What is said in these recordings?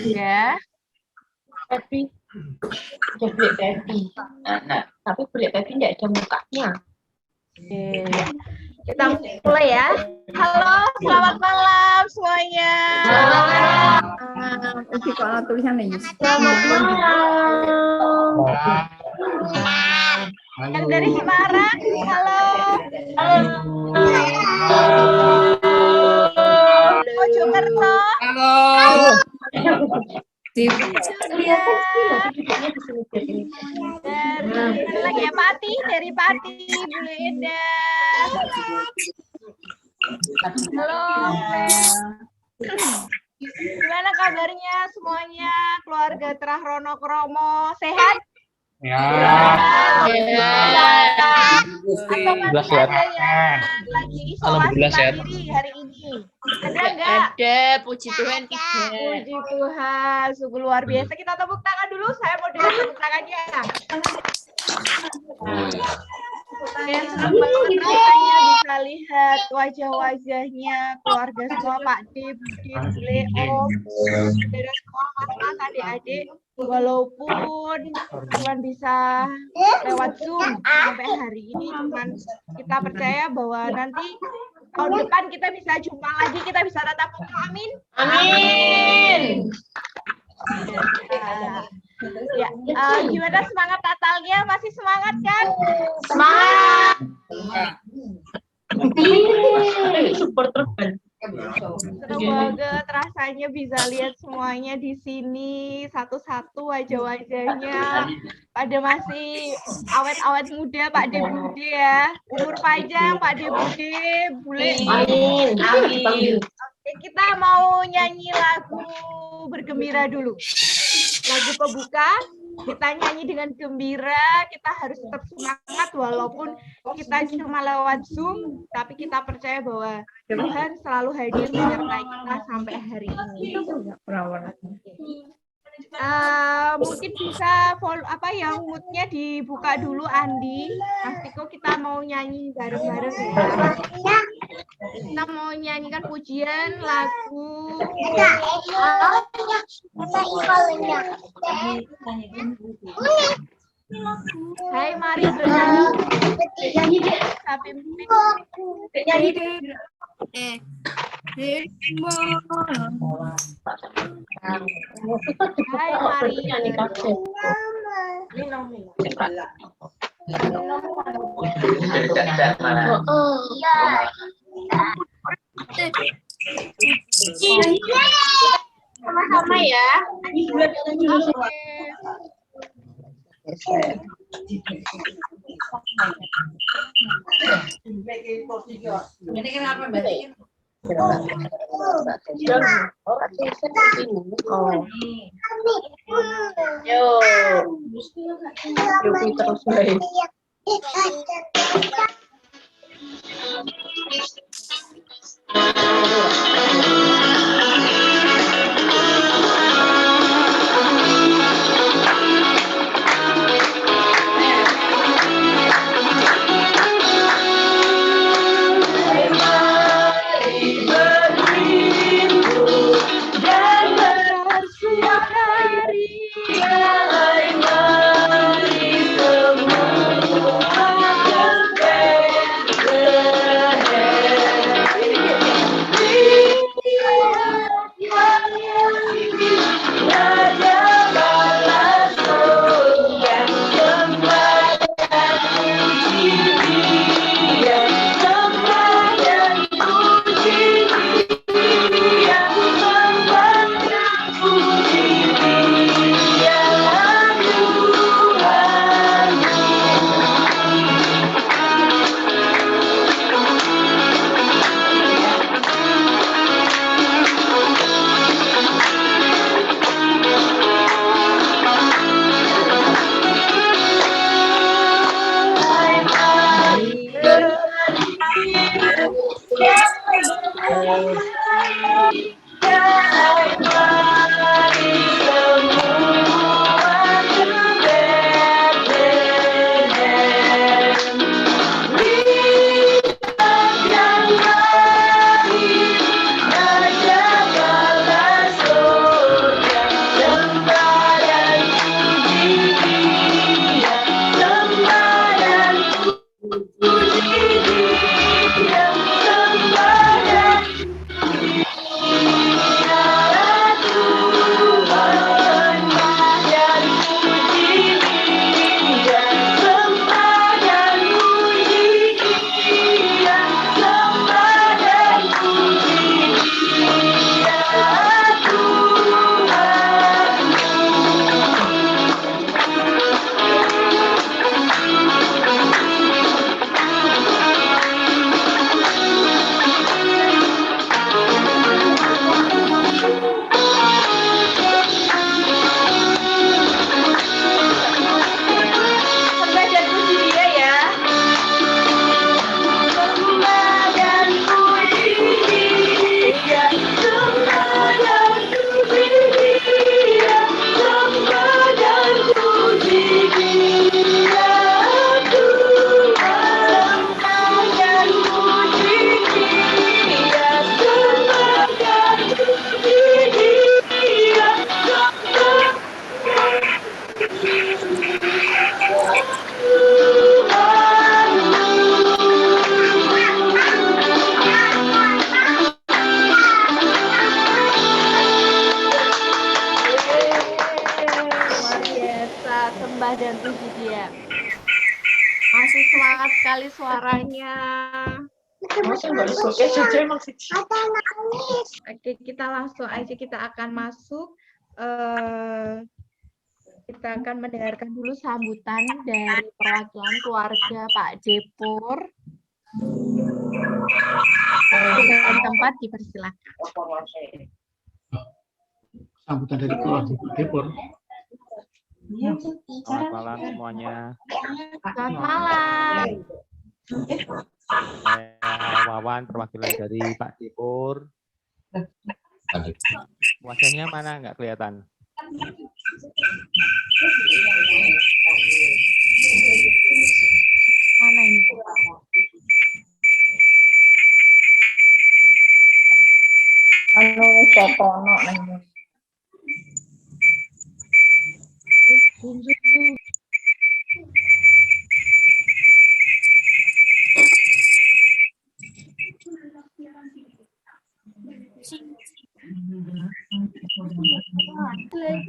Ya. Tapi jadi Teddy. Nah, tapi Beli Teddy nggak ada mukanya. Oke. Kita mulai ya. Halo, selamat malam semuanya. Selamat malam. Kalau tulisan nih. Selamat malam. Yang dari Semarang, halo. Mojokerto. Halo. Kelihatan sih loh duduknya di sini jadi. Dari lagi ya Pati, dari Pati, Bu Ida. Halo. Gimana kabarnya semuanya? Keluarga Terah Rono Kromo sehat? Ya. Atau masih ada yang lagi isolasi mandiri hari ini? Ada enggak? Ada, puji Tuhan tidak. Puji Tuhan, sungguh luar biasa. Kita tepuk tangan dulu. Saya mau dengar tepuk tangannya. Dan senang banget rasanya bisa lihat wajah-wajahnya keluarga semua, Pak D, Bude, Leo, saudara semua, mas-mas, adik-adik. Walaupun cuma bisa lewat Zoom sampai hari ini, cuman kita percaya bahwa nanti tahun depan kita bisa jumpa lagi, kita bisa tatap muka. Amin. Amin. Ya, gimana semangat Natalnya? Masih semangat kan? Semangat. Support terus. Seru banget rasanya bisa lihat semuanya di sini satu-satu wajah-wajahnya. Pada masih awet-awet muda Pak De Bude ya. Umur panjang Pak De Bude, boleh. Amin. Amin. Oke, kita mau nyanyi lagu bergembira dulu. Lagu pembuka, kita nyanyi dengan gembira, kita harus tetap semangat walaupun kita cuma lewat Zoom, tapi kita percaya bahwa Tuhan selalu hadir menyertai kita sampai hari ini. Mungkin bisa follow yang moodnya dibuka dulu Andi. Mas Tiko, kita mau nyanyi bareng-bareng ya. Kita mau nyanyikan pujian lagu. Hai, mari bernyanyi. Tapi Nyanyi Hai, mari. Sama-sama ya. Ini kenapa batin? Yo, Yopi terus baik. dan Puji dia. Masih semangat sekali suaranya. Oke, kita langsung aja kita akan masuk. Kita akan mendengarkan dulu sambutan dari perwakilan keluarga Pak Depur. Dan tempat dipersilakan. Sambutan dari keluarga Pak Depur. Selamat malam semuanya. Selamat malam. Saya Wawan, perwakilan dari Pak Depur. Wajahnya mana? Nggak kelihatan. Mana ini? Anu Cotono nang.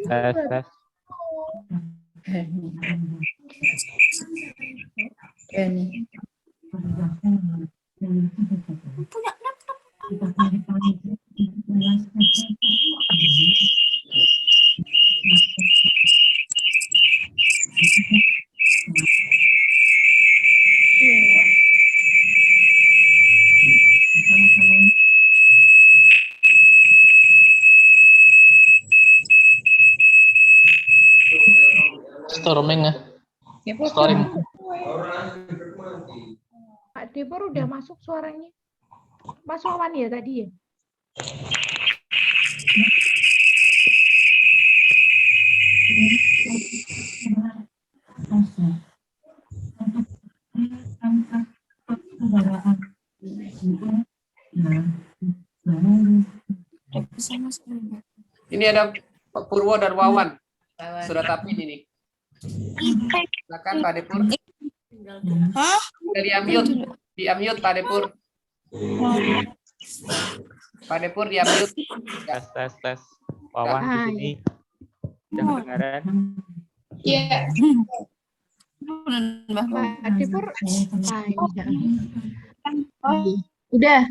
Tes, tes. Ini. Storming ya. Storming. Pak Depur udah masuk suaranya. Mas Wawan ya tadi ya? Ini ada Pak Purwo dan Wawan. Sudah tapin ini. Silakan Pak Depur. Di-unmute Pak Depur. Pak Depur di-unmute. Tes, tes, tes. Wawan di sini. Udah kedengaran? Iya. Pak Depur. Udah.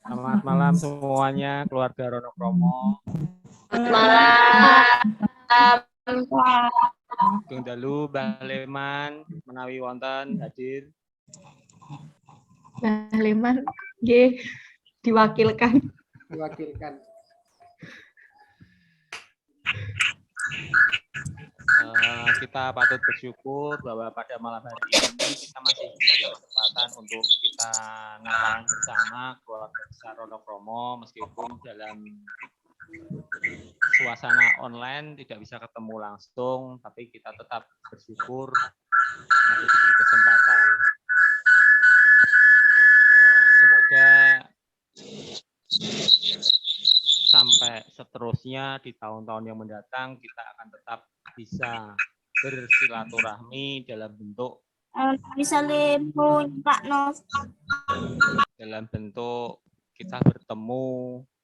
Selamat malam semuanya, keluarga Ronokromo. Malam. Gung Dalu, Mbah Leman, menawi wonten hadir. Mbah Leman, nggih, diwakilkan. Diwakilkan. Kita patut bersyukur bahwa pada malam hari ini kita masih diberi kesempatan untuk kita Natal bersama keluarga besar Ronokromo, meskipun dalam suasana online tidak bisa ketemu langsung, tapi kita tetap bersyukur masih diberi kesempatan. Semoga sampai seterusnya di tahun-tahun yang mendatang kita akan tetap bisa bersilaturahmi dalam bentuk kita bertemu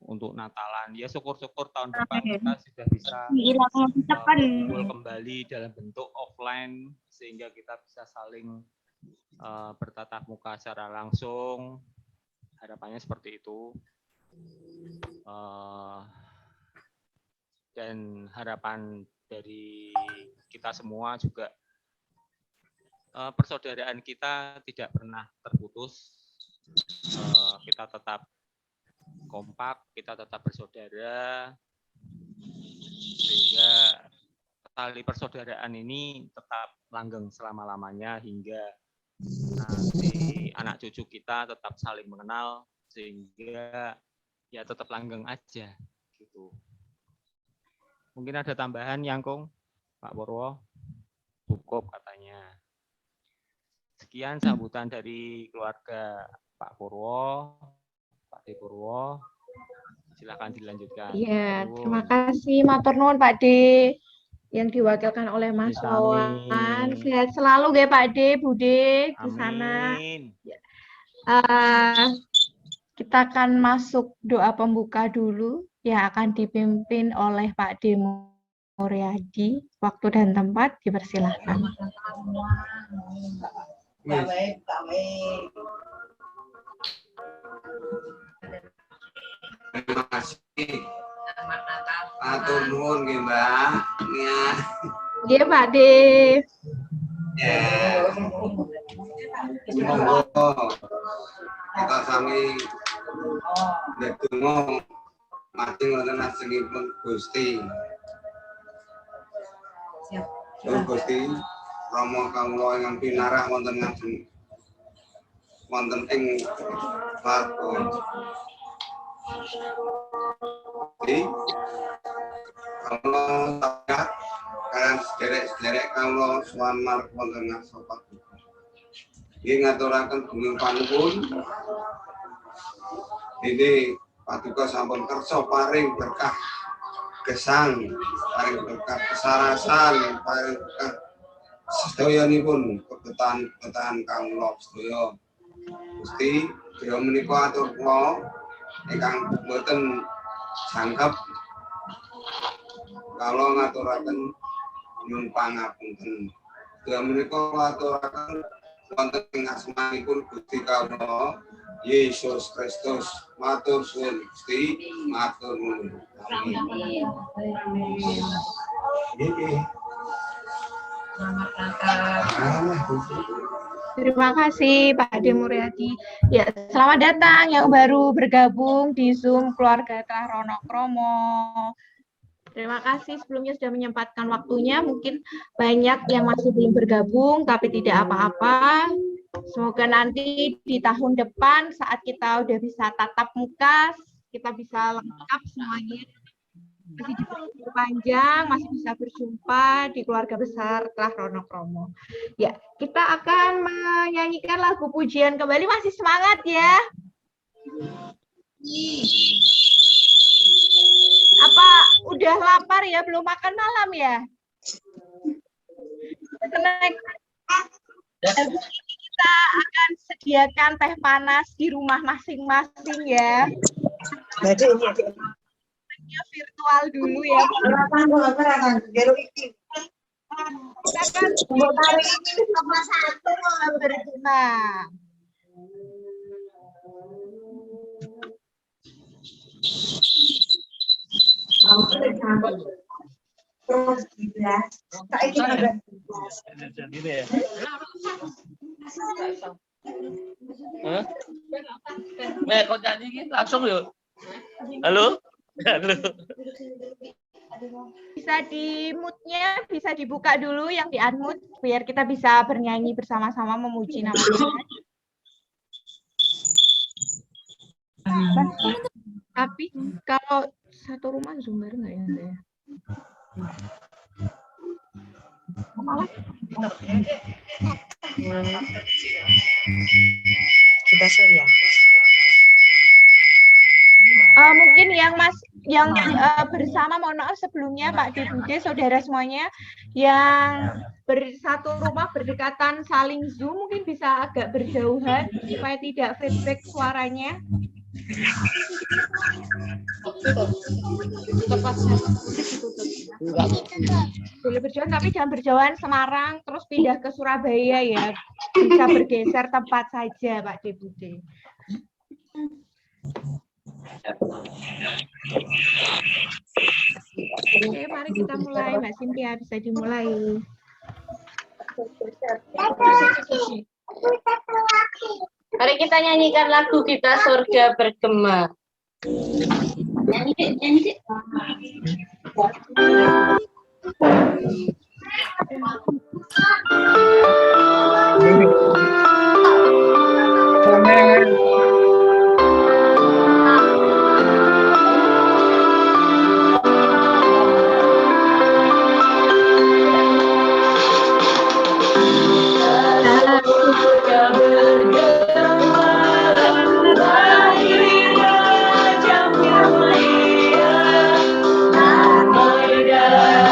untuk Natalan. Ya syukur-syukur tahun depan kita sudah bisa kumpul kembali dalam bentuk offline sehingga kita bisa saling bertatap muka secara langsung. Harapannya seperti itu. Dan harapan dari kita semua juga persaudaraan kita tidak pernah terputus. Kita tetap kompak, kita tetap bersaudara, sehingga tali persaudaraan ini tetap langgeng selama-lamanya hingga nanti anak cucu kita tetap saling mengenal, sehingga ya tetap langgeng aja gitu. Mungkin ada tambahan Yangkung, Pak Purwo? Cukup katanya. Sekian sambutan dari keluarga Pak Purwo, Pak Depurwo. Silakan dilanjutkan. Iya, terima kasih matur nuwun Pak D yang diwakilkan oleh Mas Wawan. Sehat selalu ya Pak D, Bude di sana. Kita akan masuk doa pembuka dulu yang akan dipimpin oleh Pak D Muryadi. Waktu dan tempat dipersilahkan. Terima kasih. Atur nuwun nggih, Mbak. Ya. Iya, Pak Dev. Ya. Monggo kita sami ndedonga mating wonten ajengipun Gusti. Nuwun Gusti Rama kawula ingkang pinarah wonten ngajeng wonten ing warga. Jadi, kalau saya kalian sederek kalau suamar wonten ngasopat. Ini ngaturaken gunung panuwun. Ini paduka sampun kersa paring berkah gesang, paring berkah kesarasan, paring berkah sedayanipun kebetahan kawula sedaya. Gusti, kaya menika atur kula ingkang boten jangkep kalau ngaturaken nyuwun pangapunten. Kaya menika aturaken wonten ing asmanipun Gusti kawula Yesus Kristus. Matur suwun Gusti, matur nuwun. Amin. Terima kasih Pak Ade Muryadi. Ya, selamat datang yang baru bergabung di Zoom Keluarga Telah Rono Kromo. Terima kasih sebelumnya sudah menyempatkan waktunya. Mungkin banyak yang masih belum bergabung, tapi tidak apa-apa. Semoga nanti di tahun depan saat kita udah bisa tatap muka, kita bisa lengkap semuanya. Masih diberi panjang, masih bisa berjumpa di keluarga besar Telah Rono Kromo. Ya, kita akan menyanyikan lagu pujian kembali. Masih semangat ya? Apa udah lapar ya? Belum makan malam ya? Kita akan sediakan teh panas di rumah masing-masing ya. Virtual dulu ya. Kita akan berguna. Kau nyanyi langsung yuk. Halo? Halo. Bisa di mute-nya, bisa dibuka dulu yang di unmute biar kita bisa bernyanyi bersama-sama memuji nama Tuhan. Tapi kalau satu rumah Zoom bareng nggak ya? Kita share ya. Mungkin yang bersama, mohon maaf sebelumnya Pak Deputi, saudara semuanya yang bersatu rumah berdekatan saling Zoom mungkin bisa agak berjauhan supaya tidak feedback suaranya. Boleh berjauhan tapi jangan berjauhan Semarang terus pindah ke Surabaya ya, bisa bergeser tempat saja Pak Deputi. Oke, mari kita mulai. Mbak Cynthia bisa dimulai. Mari kita nyanyikan lagu kita Surga Bergema. Nyanyi. Yeah.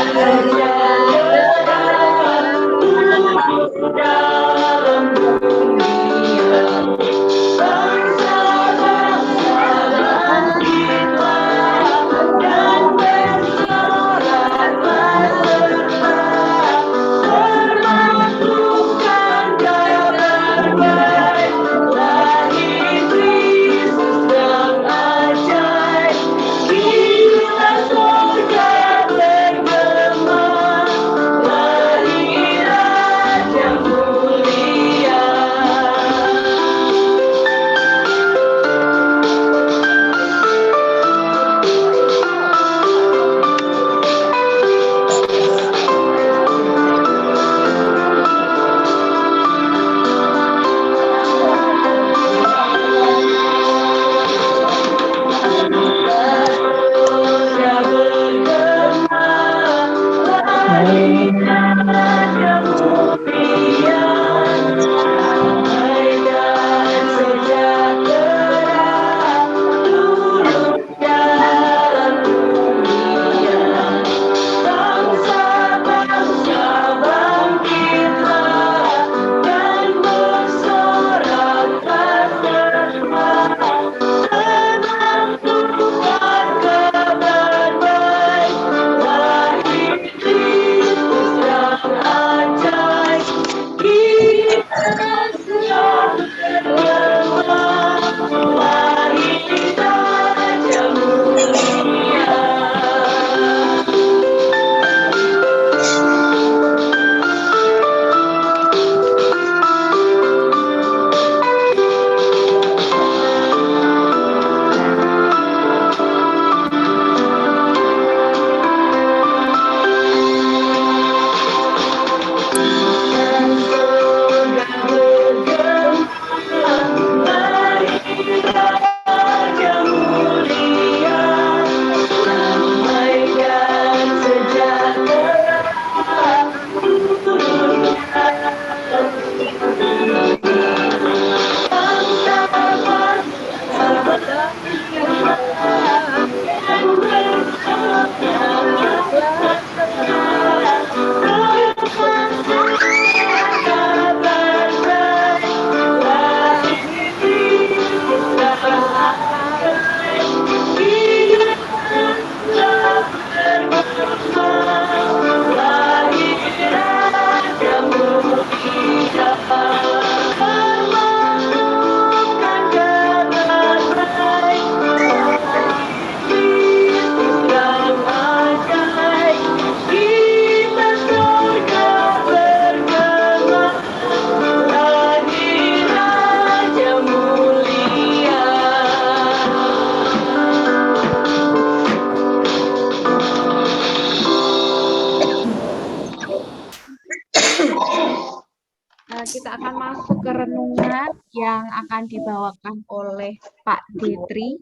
akan masuk ke renungan yang akan dibawakan oleh Pak Detri.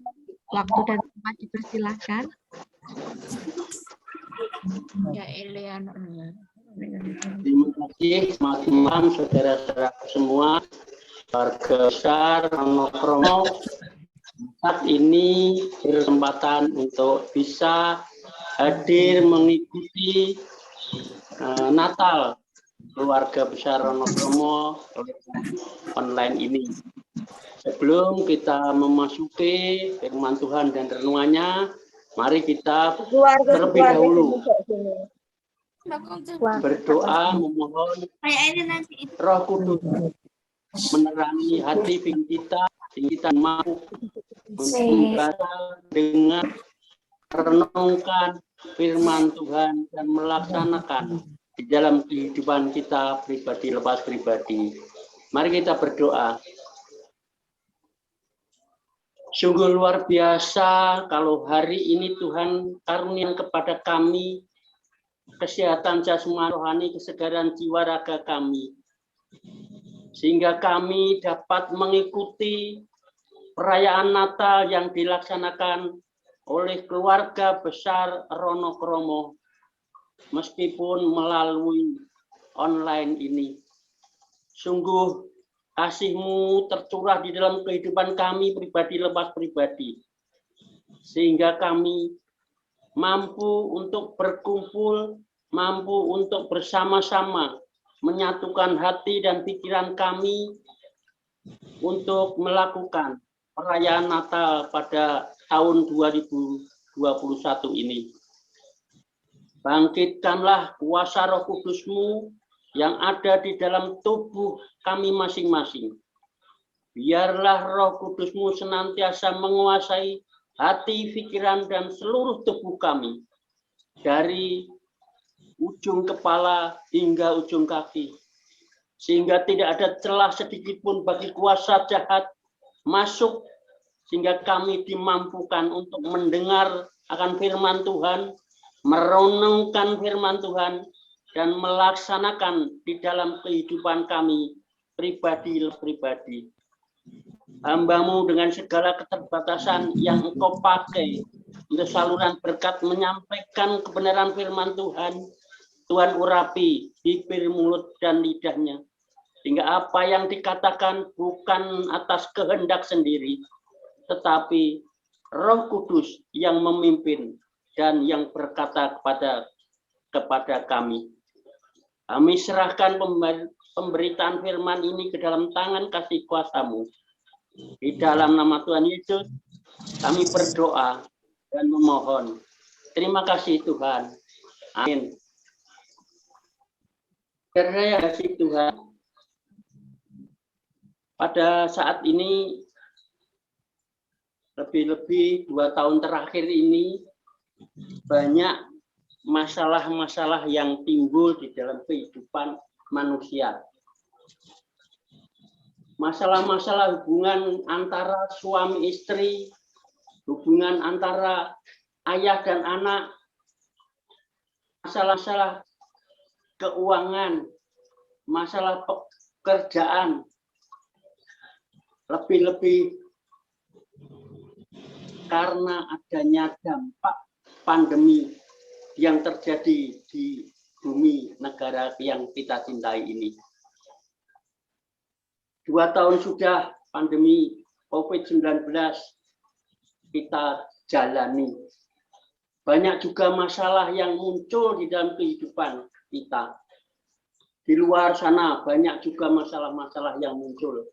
Waktu dan tempat dipersilahkan. Ya Eleanor. Terima kasih, selamat malam saudara-saudara semua, keluarga besar Monokromo. Saat ini berkesempatan untuk bisa hadir mengikuti Natal keluarga besar Monokromo online ini. Sebelum kita memasuki firman Tuhan dan renungannya, mari kita terlebih dahulu berdoa memohon Roh Kudus menerangi hati kita, kita mampu membaca, dengar, renungkan firman Tuhan dan melaksanakan di dalam kehidupan kita pribadi lepas pribadi. Mari kita berdoa. Sungguh luar biasa kalau hari ini Tuhan karunia kepada kami kesehatan jasmani rohani, kesegaran jiwa raga kami, sehingga kami dapat mengikuti perayaan Natal yang dilaksanakan oleh keluarga besar Monokromo meskipun melalui online ini. Sungguh kasih-Mu tercurah di dalam kehidupan kami pribadi lepas pribadi, sehingga kami mampu untuk berkumpul, mampu untuk bersama-sama menyatukan hati dan pikiran kami untuk melakukan perayaan Natal pada tahun 2021 ini. Bangkitkanlah kuasa Roh Kudus-Mu yang ada di dalam tubuh kami masing-masing. Biarlah Roh Kudus-Mu senantiasa menguasai hati, pikiran, dan seluruh tubuh kami, dari ujung kepala hingga ujung kaki, sehingga tidak ada celah sedikit pun bagi kuasa jahat masuk, sehingga kami dimampukan untuk mendengar akan firman Tuhan, merenungkan firman Tuhan, dan melaksanakan di dalam kehidupan kami pribadi. Hamba-Mu dengan segala keterbatasan yang Engkau pakai untuk saluran berkat menyampaikan kebenaran firman Tuhan, Tuhan urapi bibir, mulut, dan lidahnya, sehingga apa yang dikatakan bukan atas kehendak sendiri, tetapi Roh Kudus yang memimpin dan yang berkata kepada kami. Kami serahkan pemberitaan firman ini ke dalam tangan kasih kuasa-Mu. Di dalam nama Tuhan Yesus, kami berdoa dan memohon. Terima kasih Tuhan. Amin. Karena kasih Tuhan, pada saat ini, lebih-lebih 2 tahun terakhir ini, banyak masalah-masalah yang timbul di dalam kehidupan manusia. Masalah-masalah hubungan antara suami istri, hubungan antara ayah dan anak, masalah-masalah keuangan, masalah pekerjaan, lebih-lebih karena adanya dampak pandemi yang terjadi di bumi negara yang kita cintai ini. 2 tahun sudah pandemi COVID-19 kita jalani. Banyak juga masalah yang muncul di dalam kehidupan kita. Di luar sana banyak juga masalah-masalah yang muncul.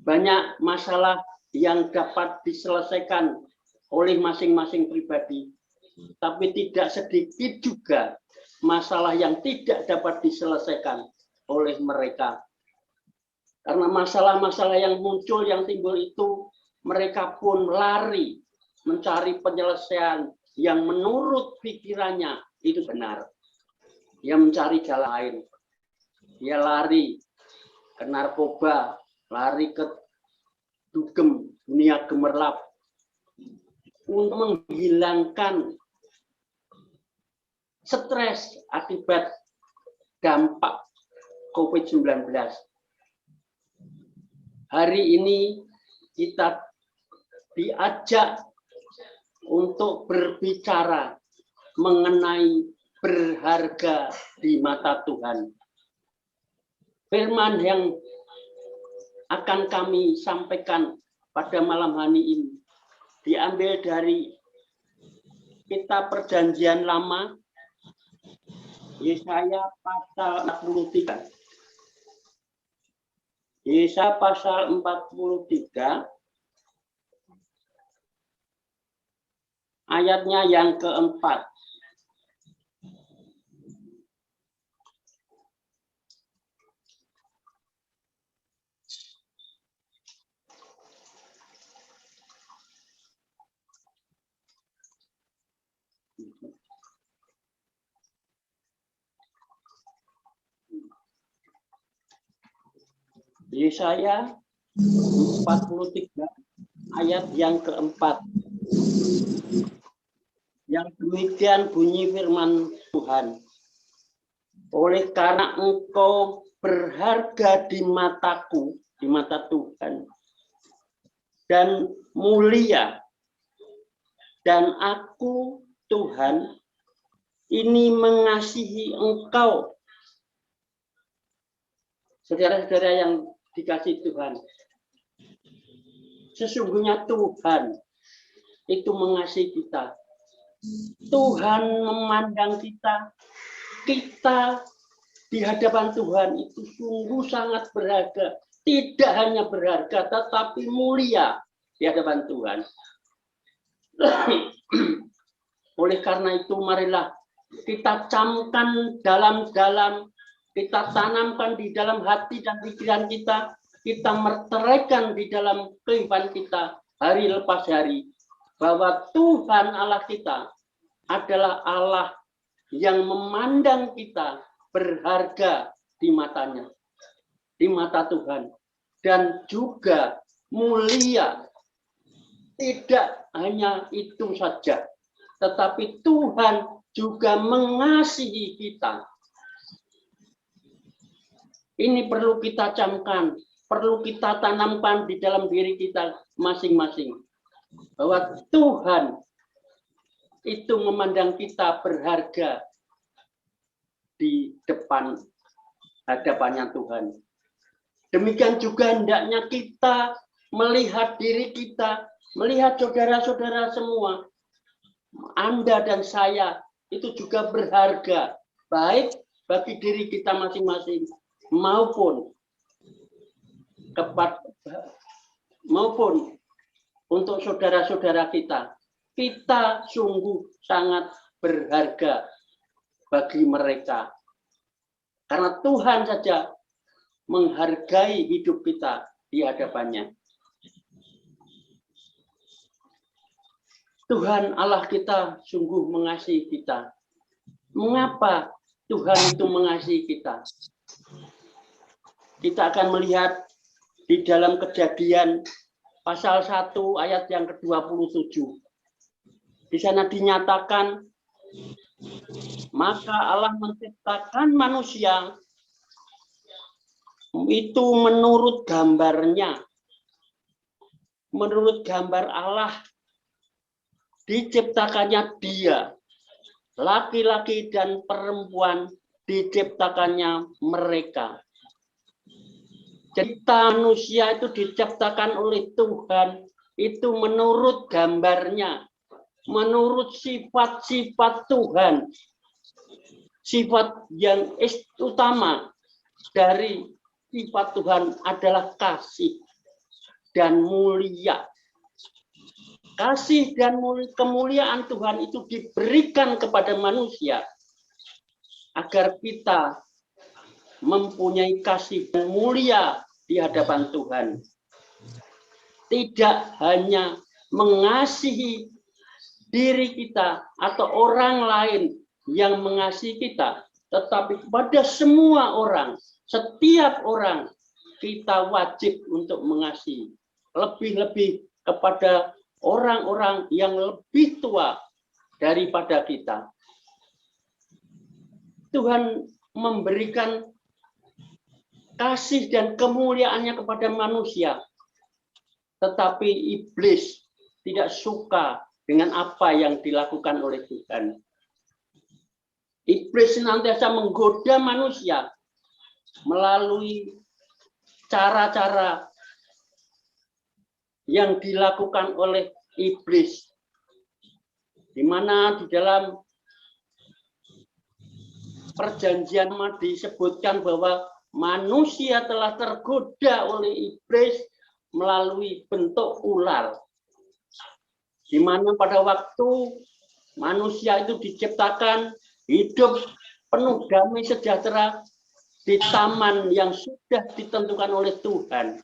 Banyak masalah yang dapat diselesaikan oleh masing-masing pribadi. Tapi tidak sedikit juga masalah yang tidak dapat diselesaikan oleh mereka. Karena masalah-masalah yang muncul, yang timbul itu, mereka pun lari mencari penyelesaian yang menurut pikirannya itu benar. Dia mencari jalan lain. Dia lari ke narkoba, lari ke dugem, dunia gemerlap, untuk menghilangkan stres akibat dampak COVID-19 hari ini kita diajak untuk berbicara mengenai berharga di mata Tuhan. Firman yang akan kami sampaikan pada malam hari ini diambil dari kitab Perjanjian Lama, Yesaya pasal 43. Yesaya pasal 43 ayatnya yang keempat. Yesaya 43 ayat yang keempat. Yang demikian bunyi firman Tuhan. Oleh karena engkau berharga di mataku, di mata Tuhan, dan mulia, dan aku Tuhan ini mengasihi engkau. Saudara-saudara yang dikasihi Tuhan, sesungguhnya Tuhan itu mengasihi kita. Tuhan memandang kita, kita di hadapan Tuhan itu sungguh sangat berharga. Tidak hanya berharga, tetapi mulia di hadapan Tuhan. Oleh karena itu, marilah kita camkan dalam-dalam, kita tanamkan di dalam hati dan pikiran kita meteraikan di dalam kehidupan kita hari lepas hari, bahwa Tuhan Allah kita adalah Allah yang memandang kita berharga di matanya, di mata Tuhan, dan juga mulia. Tidak hanya itu saja, tetapi Tuhan juga mengasihi kita. Ini perlu kita camkan, perlu kita tanamkan di dalam diri kita masing-masing. Bahwa Tuhan itu memandang kita berharga di hadapannya Tuhan. Demikian juga hendaknya kita melihat diri kita, melihat saudara-saudara semua. Anda dan saya itu juga berharga, baik bagi diri kita masing-masing maupun untuk saudara-saudara kita. Kita sungguh sangat berharga bagi mereka. Karena Tuhan saja menghargai hidup kita di hadapannya. Tuhan Allah kita sungguh mengasihi kita. Mengapa Tuhan itu mengasihi kita? Kita akan melihat di dalam Kejadian pasal 1 ayat yang ke-27. Di sana dinyatakan, maka Allah menciptakan manusia itu menurut gambarnya. Menurut gambar Allah diciptakannya dia. Laki-laki dan perempuan diciptakannya mereka. Jadi manusia itu diciptakan oleh Tuhan itu menurut gambarnya, menurut sifat-sifat Tuhan. Sifat yang utama dari sifat Tuhan adalah kasih dan mulia. Kasih dan kemuliaan Tuhan itu diberikan kepada manusia agar kita mempunyai kasih dan mulia di hadapan Tuhan. Tidak hanya mengasihi diri kita atau orang lain yang mengasihi kita, tetapi kepada semua orang, setiap orang kita wajib untuk mengasihi. Lebih-lebih kepada orang-orang yang lebih tua daripada kita. Tuhan memberikan kasih dan kemuliaannya kepada manusia. Tetapi iblis tidak suka dengan apa yang dilakukan oleh Tuhan. Iblis senantiasa menggoda manusia melalui cara-cara yang dilakukan oleh iblis, di mana di dalam perjanjian lama disebutkan bahwa manusia telah tergoda oleh iblis melalui bentuk ular, di mana pada waktu manusia itu diciptakan hidup penuh damai sejahtera di taman yang sudah ditentukan oleh Tuhan,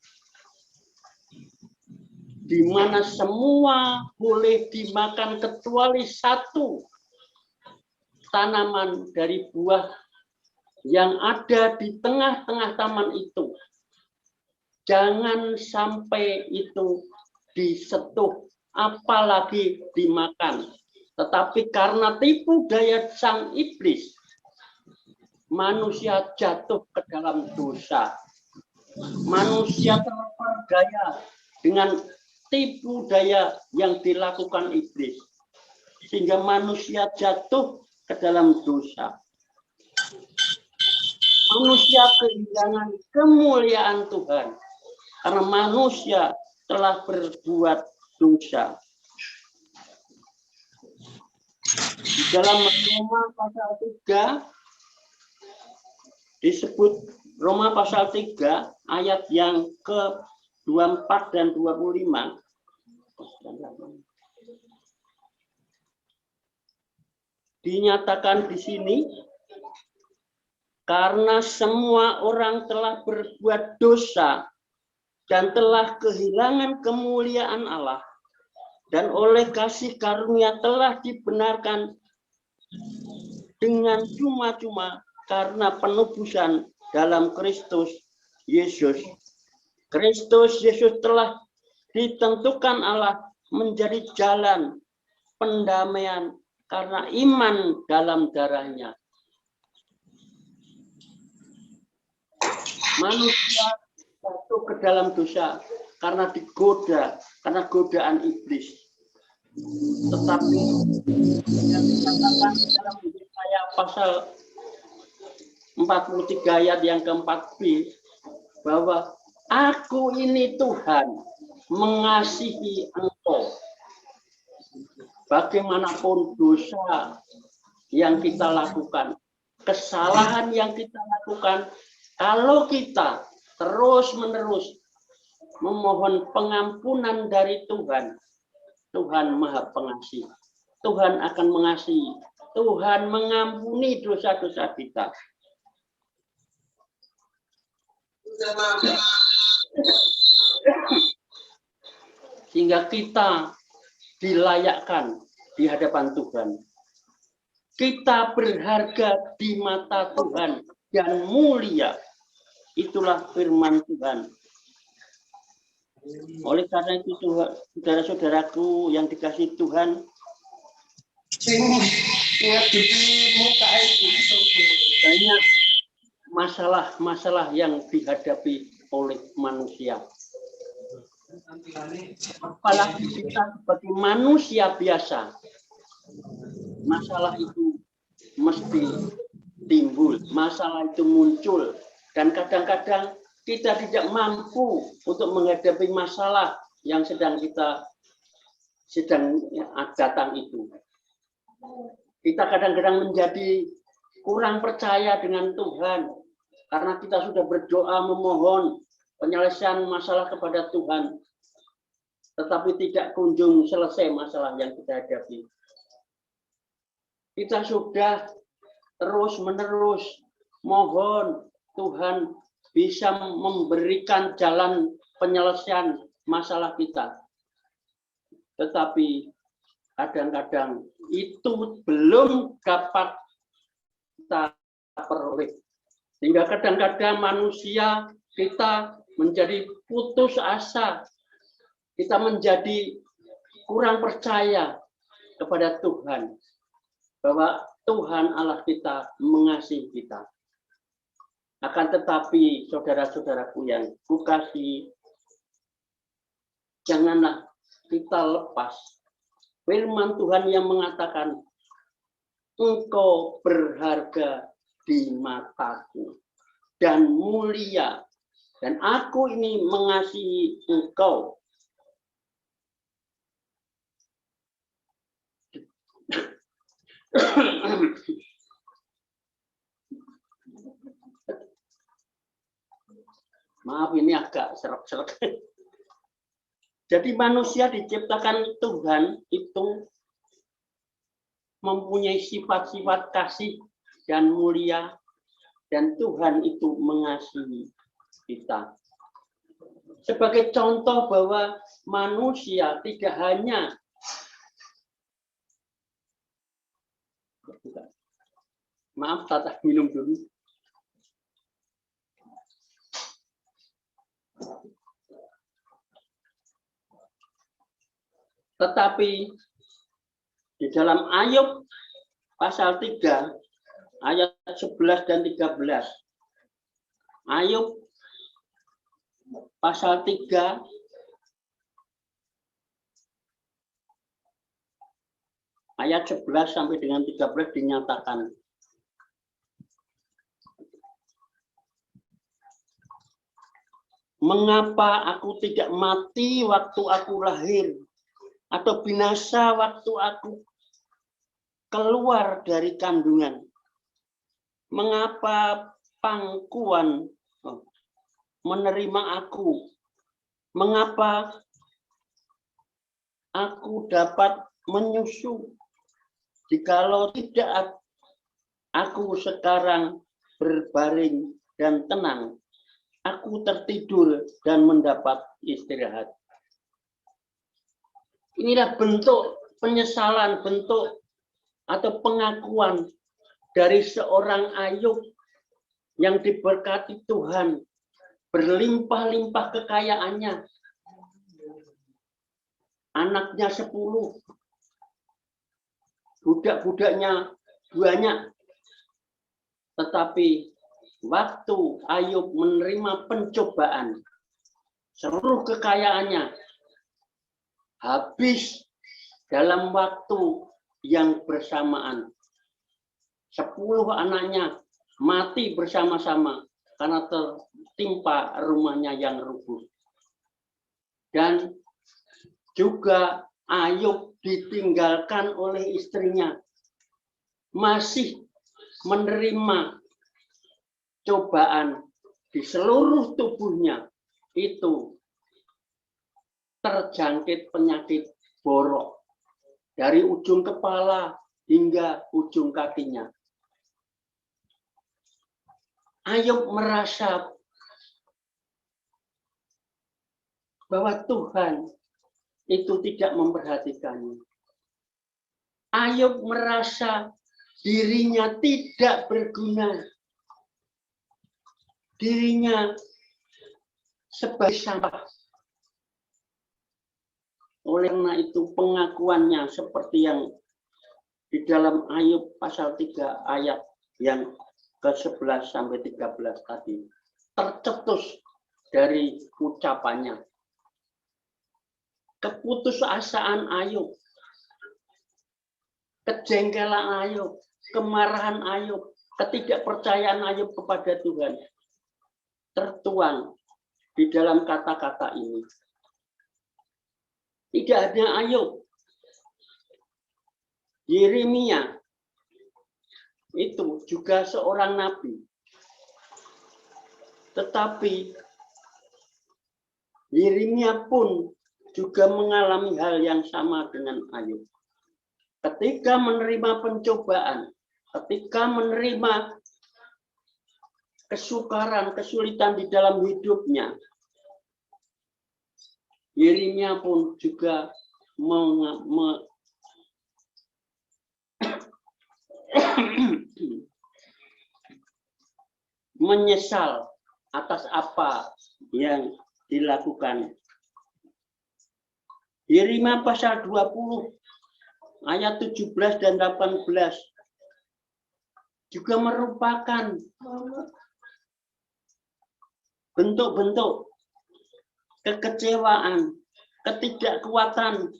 di mana semua boleh dimakan kecuali satu tanaman dari buah yang ada di tengah-tengah taman itu. Jangan sampai itu disentuh, apalagi dimakan. Tetapi karena tipu daya sang iblis, manusia jatuh ke dalam dosa. Manusia terperdaya dengan tipu daya yang dilakukan iblis, sehingga manusia jatuh ke dalam dosa. Manusia kehilangan kemuliaan Tuhan karena manusia telah berbuat dosa. Di dalam Roma pasal 3 disebut, Roma pasal 3 ayat yang ke-24 dan 25. Dinyatakan di sini, karena semua orang telah berbuat dosa dan telah kehilangan kemuliaan Allah, dan oleh kasih karunia telah dibenarkan dengan cuma-cuma karena penebusan dalam Kristus Yesus. Kristus Yesus telah ditentukan Allah menjadi jalan pendamaian karena iman dalam darahnya. Manusia jatuh ke dalam dosa karena digoda, karena godaan iblis. Tetapi yang dikatakan dalam Yesaya pasal 43 ayat yang ke-4b, bahwa aku ini Tuhan mengasihi engkau. Bagaimanapun dosa yang kita lakukan, kesalahan yang kita lakukan, kalau kita terus-menerus memohon pengampunan dari Tuhan, Tuhan Maha Pengasih. Tuhan akan mengasihi. Tuhan mengampuni dosa-dosa kita. Sehingga kita dilayakkan di hadapan Tuhan. Kita berharga di mata Tuhan dan mulia. Itulah firman Tuhan. Oleh karena itu, saudara-saudaraku yang dikasihi Tuhan, banyak masalah-masalah yang dihadapi oleh manusia. Apalagi kita sebagai manusia biasa, masalah itu mesti timbul, masalah itu muncul, dan kadang-kadang kita tidak mampu untuk menghadapi masalah yang sedang datang itu. Kita kadang-kadang menjadi kurang percaya dengan Tuhan karena kita sudah berdoa memohon penyelesaian masalah kepada Tuhan, tetapi tidak kunjung selesai masalah yang kita hadapi. Kita sudah terus-menerus mohon Tuhan bisa memberikan jalan penyelesaian masalah kita. Tetapi kadang-kadang itu belum dapat kita peroleh. Sehingga kadang-kadang manusia kita menjadi putus asa. Kita menjadi kurang percaya kepada Tuhan. Bahwa Tuhan Allah kita mengasihi kita. Akan tetapi saudara-saudaraku yang kukasihi, janganlah kita lepas firman Tuhan yang mengatakan, engkau berharga di mataku dan mulia, dan aku ini mengasihi engkau. Maaf, ini agak serak-serak. Jadi manusia diciptakan Tuhan itu mempunyai sifat-sifat kasih dan mulia, dan Tuhan itu mengasihi kita. Sebagai contoh bahwa manusia tidak hanya maaf, Tata minum dulu. Tetapi di dalam Ayub pasal 3 ayat 11 dan 13. Ayub pasal 3 ayat 11 sampai dengan 13 dinyatakan, mengapa aku tidak mati waktu aku lahir, atau binasa waktu aku keluar dari kandungan? Mengapa pangkuan menerima aku? Mengapa aku dapat menyusu jikalau tidak aku sekarang berbaring dan tenang? Aku tertidur dan mendapat istirahat. Inilah bentuk penyesalan, bentuk atau pengakuan dari seorang Ayub yang diberkati Tuhan, berlimpah-limpah kekayaannya. Anaknya 10, budak-budaknya banyak. Tetapi waktu Ayub menerima pencobaan, seluruh kekayaannya habis dalam waktu yang bersamaan. 10 anaknya mati bersama-sama karena tertimpa rumahnya yang rubuh. Dan juga Ayub ditinggalkan oleh istrinya, masih menerima cobaan di seluruh tubuhnya, itu terjangkit penyakit borok dari ujung kepala hingga ujung kakinya. Ayub merasa bahwa Tuhan itu tidak memperhatikannya. Ayub merasa dirinya tidak berguna. Dirinya sebagai sampah. Oleh karena itu pengakuannya seperti yang di dalam Ayub pasal 3 ayat yang ke-11 sampai 13 tadi, tercetus dari ucapannya. Keputusasaan Ayub, kejengkelan Ayub, kemarahan Ayub, ketidakpercayaan Ayub kepada Tuhan tertuang di dalam kata-kata ini. Tidak hanya Ayub, Yeremia itu juga seorang nabi. Tetapi Yeremia pun juga mengalami hal yang sama dengan Ayub. Ketika menerima pencobaan, ketika menerima kesukaran, kesulitan di dalam hidupnya, Yeremia pun juga menyesal atas apa yang dilakukan. Yeremia pasal 20 ayat 17 dan 18 juga merupakan bentuk-bentuk kekecewaan, ketidakkuatan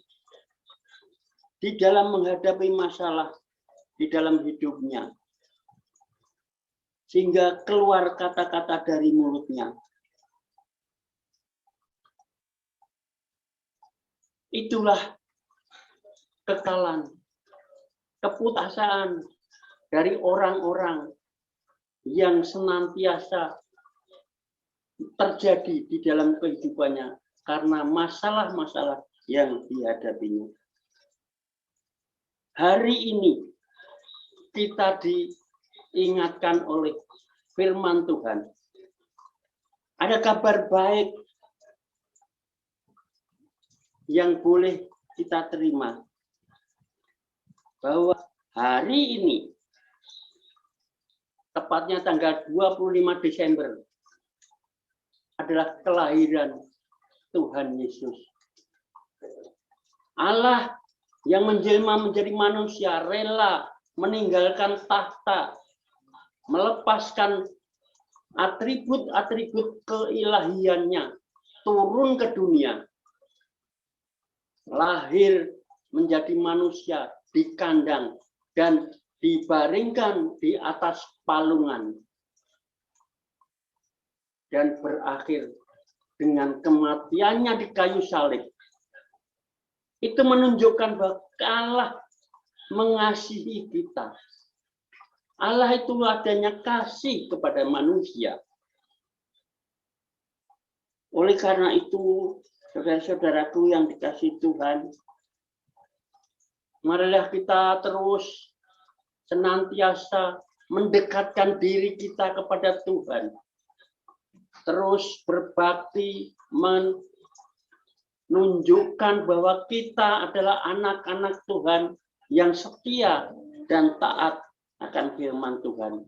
di dalam menghadapi masalah di dalam hidupnya. Sehingga keluar kata-kata dari mulutnya. Itulah kekalan, keputusasaan dari orang-orang yang senantiasa terjadi di dalam kehidupannya karena masalah-masalah yang dihadapinya. Hari ini kita diingatkan oleh firman Tuhan. Ada kabar baik yang boleh kita terima. Bahwa hari ini, tepatnya tanggal 25 Desember, adalah kelahiran Tuhan Yesus. Allah yang menjelma menjadi manusia, rela meninggalkan tahta, melepaskan atribut-atribut keilahiannya, turun ke dunia, lahir menjadi manusia di kandang dan dibaringkan di atas palungan dan berakhir dengan kematiannya di kayu salib. Itu menunjukkan bahwa Allah mengasihi kita. Allah itu adanya kasih kepada manusia. Oleh karena itu, saudara-saudaraku yang dikasihi Tuhan, marilah kita terus senantiasa mendekatkan diri kita kepada Tuhan. Terus berbakti, menunjukkan bahwa kita adalah anak-anak Tuhan yang setia dan taat akan firman Tuhan.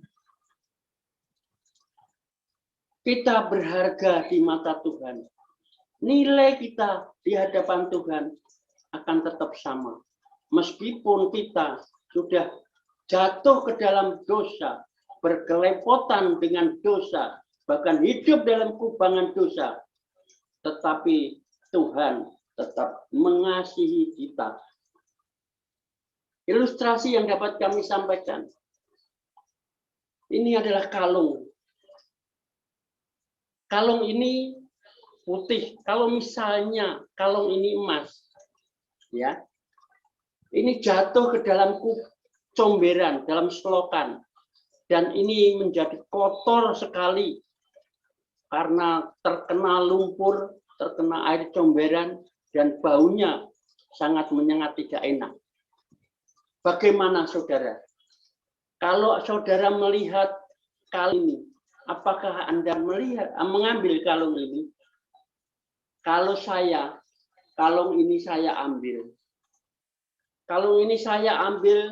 Kita berharga di mata Tuhan. Nilai kita di hadapan Tuhan akan tetap sama. Meskipun kita sudah jatuh ke dalam dosa, berkelepotan dengan dosa, bahkan hidup dalam kubangan dosa, tetapi Tuhan tetap mengasihi kita. Ilustrasi yang dapat kami sampaikan, ini adalah kalung. Kalung ini putih. Kalau misalnya kalung ini emas, ya, ini jatuh ke dalam comberan, dalam selokan, dan ini menjadi kotor sekali karena terkena lumpur, terkena air comberan, dan baunya sangat menyengat, tidak enak. Bagaimana saudara? Kalau saudara melihat kalung ini, apakah Anda mengambil kalung ini? Kalau kalung ini saya ambil. Kalung ini saya ambil,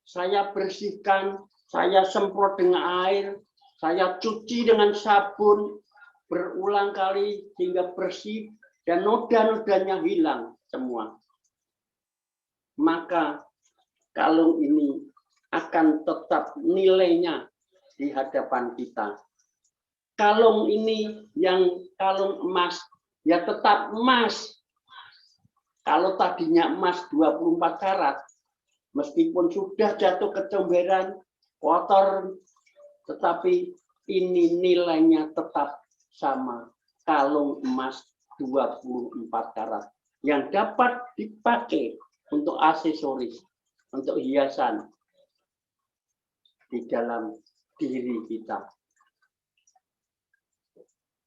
saya bersihkan, saya semprot dengan air, saya cuci dengan sabun berulang kali hingga bersih dan noda-nodanya hilang semua. Maka kalung ini akan tetap nilainya di hadapan kita. Kalung ini yang kalung emas, ya tetap emas. Kalau tadinya emas 24 karat, meskipun sudah jatuh ke comberan, kotor, tetapi ini nilainya tetap sama. Kalung emas 24 karat yang dapat dipakai untuk aksesoris, untuk hiasan di dalam diri kita.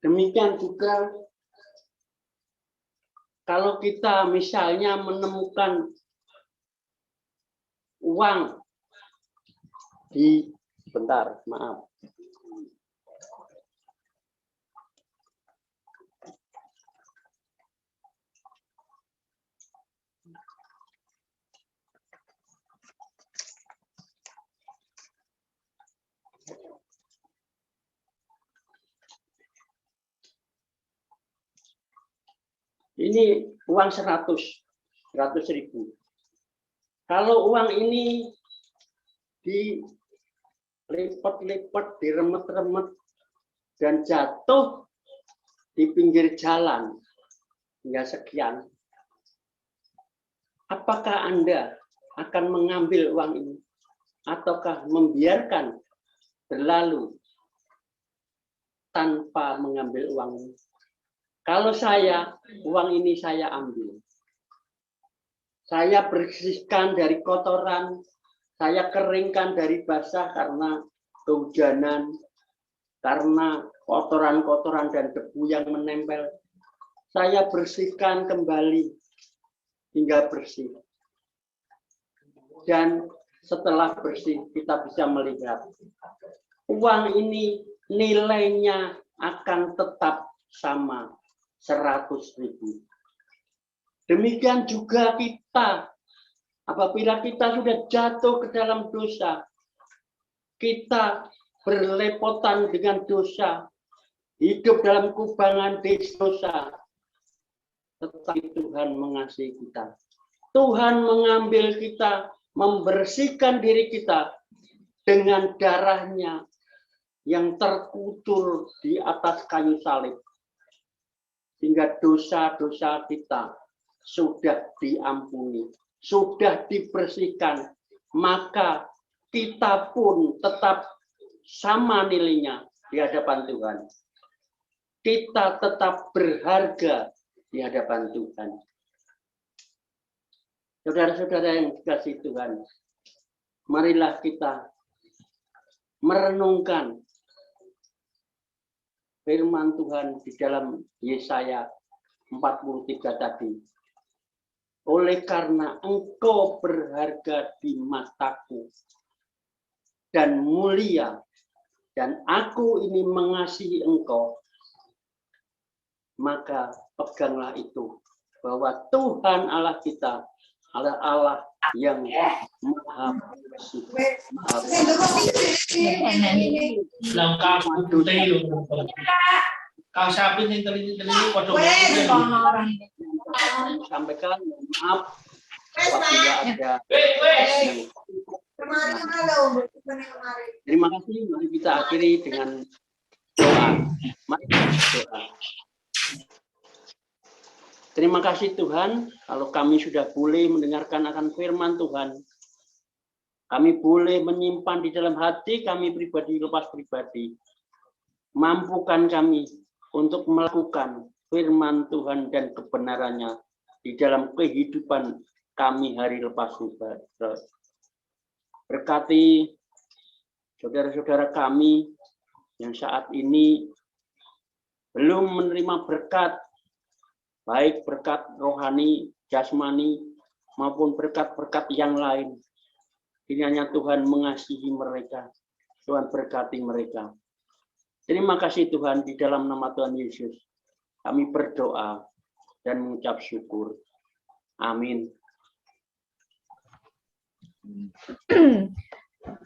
Demikian juga kalau kita misalnya menemukan uang di, bentar, maaf. Ini uang 100.000. Kalau uang ini dilipat-lipat, diremet-remet, dan jatuh di pinggir jalan hingga sekian, apakah Anda akan mengambil uang ini ataukah membiarkan berlalu tanpa mengambil uang ini? Kalau saya, uang ini saya ambil. Saya bersihkan dari kotoran, saya keringkan dari basah karena kehujanan, karena kotoran-kotoran dan debu yang menempel. Saya bersihkan kembali hingga bersih. Dan setelah bersih, kita bisa melihat uang ini nilainya akan tetap sama 100.000. Demikian juga kita, apabila kita sudah jatuh ke dalam dosa, kita berlepotan dengan dosa, hidup dalam kubangan dosa, tetapi Tuhan mengasihi kita. Tuhan mengambil kita, membersihkan diri kita dengan darahnya yang terkutur di atas kayu salib. Sehingga dosa-dosa kita sudah diampuni, sudah dibersihkan, maka kita pun tetap sama nilainya di hadapan Tuhan. Kita tetap berharga di hadapan Tuhan. Saudara-saudara yang dikasihi Tuhan, marilah kita merenungkan firman Tuhan di dalam Yesaya 43 tadi. Oleh karena engkau berharga di mataku dan mulia, dan aku ini mengasihi engkau, maka peganglah itu, bahwa Tuhan Allah kita adalah Allah yang maha bersih. Kau sapi yang telinga pada sampaikan maaf apabila ada yang terima kasih. Mari kita akhiri dengan doa. Mari doa. Terima kasih Tuhan, kalau kami sudah boleh mendengarkan akan firman Tuhan, kami boleh menyimpan di dalam hati kami pribadi lepas pribadi. Mampukan kami untuk melakukan firman Tuhan dan kebenarannya di dalam kehidupan kami hari lepas pribadi. Berkati saudara-saudara kami yang saat ini belum menerima berkat, baik berkat rohani, jasmani, maupun berkat-berkat yang lain. Kiranya Tuhan mengasihi mereka, Tuhan berkati mereka. Terima kasih Tuhan, di dalam nama Tuhan Yesus kami berdoa dan mengucap syukur. Amin.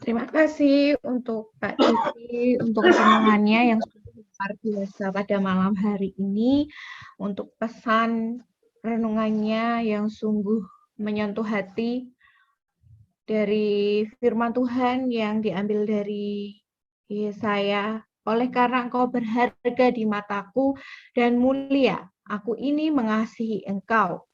Terima kasih untuk Pak Diki, untuk renungannya yang luar biasa pada malam hari ini, untuk pesan renungannya yang sungguh menyentuh hati dari firman Tuhan yang diambil dari Yesaya. Oleh karena engkau berharga di mataku dan mulia, aku ini mengasihi engkau.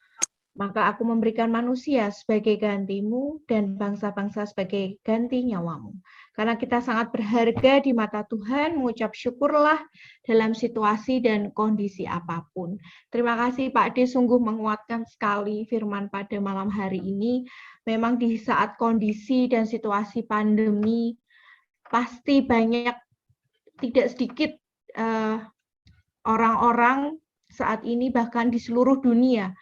Maka aku memberikan manusia sebagai gantimu dan bangsa-bangsa sebagai ganti nyawamu. Karena kita sangat berharga di mata Tuhan, mengucap syukurlah dalam situasi dan kondisi apapun. Terima kasih Pak D, sungguh menguatkan sekali firman pada malam hari ini. Memang di saat kondisi dan situasi pandemi, pasti banyak, tidak sedikit orang-orang saat ini bahkan di seluruh dunia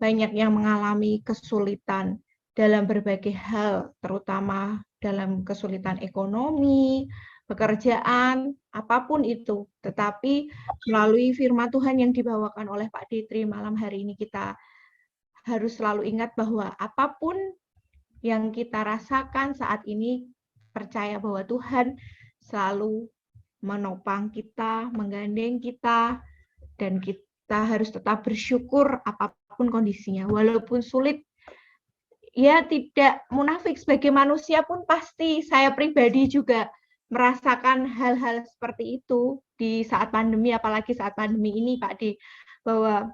banyak yang mengalami kesulitan dalam berbagai hal, terutama dalam kesulitan ekonomi, pekerjaan, apapun itu. Tetapi melalui firman Tuhan yang dibawakan oleh Pak Detri malam hari ini, kita harus selalu ingat bahwa apapun yang kita rasakan saat ini, percaya bahwa Tuhan selalu menopang kita, menggandeng kita, dan kita harus tetap bersyukur apapun kondisinya. Walaupun sulit, ya tidak munafik, sebagai manusia pun pasti saya pribadi juga merasakan hal-hal seperti itu di saat pandemi, apalagi saat pandemi ini Pak D, bahwa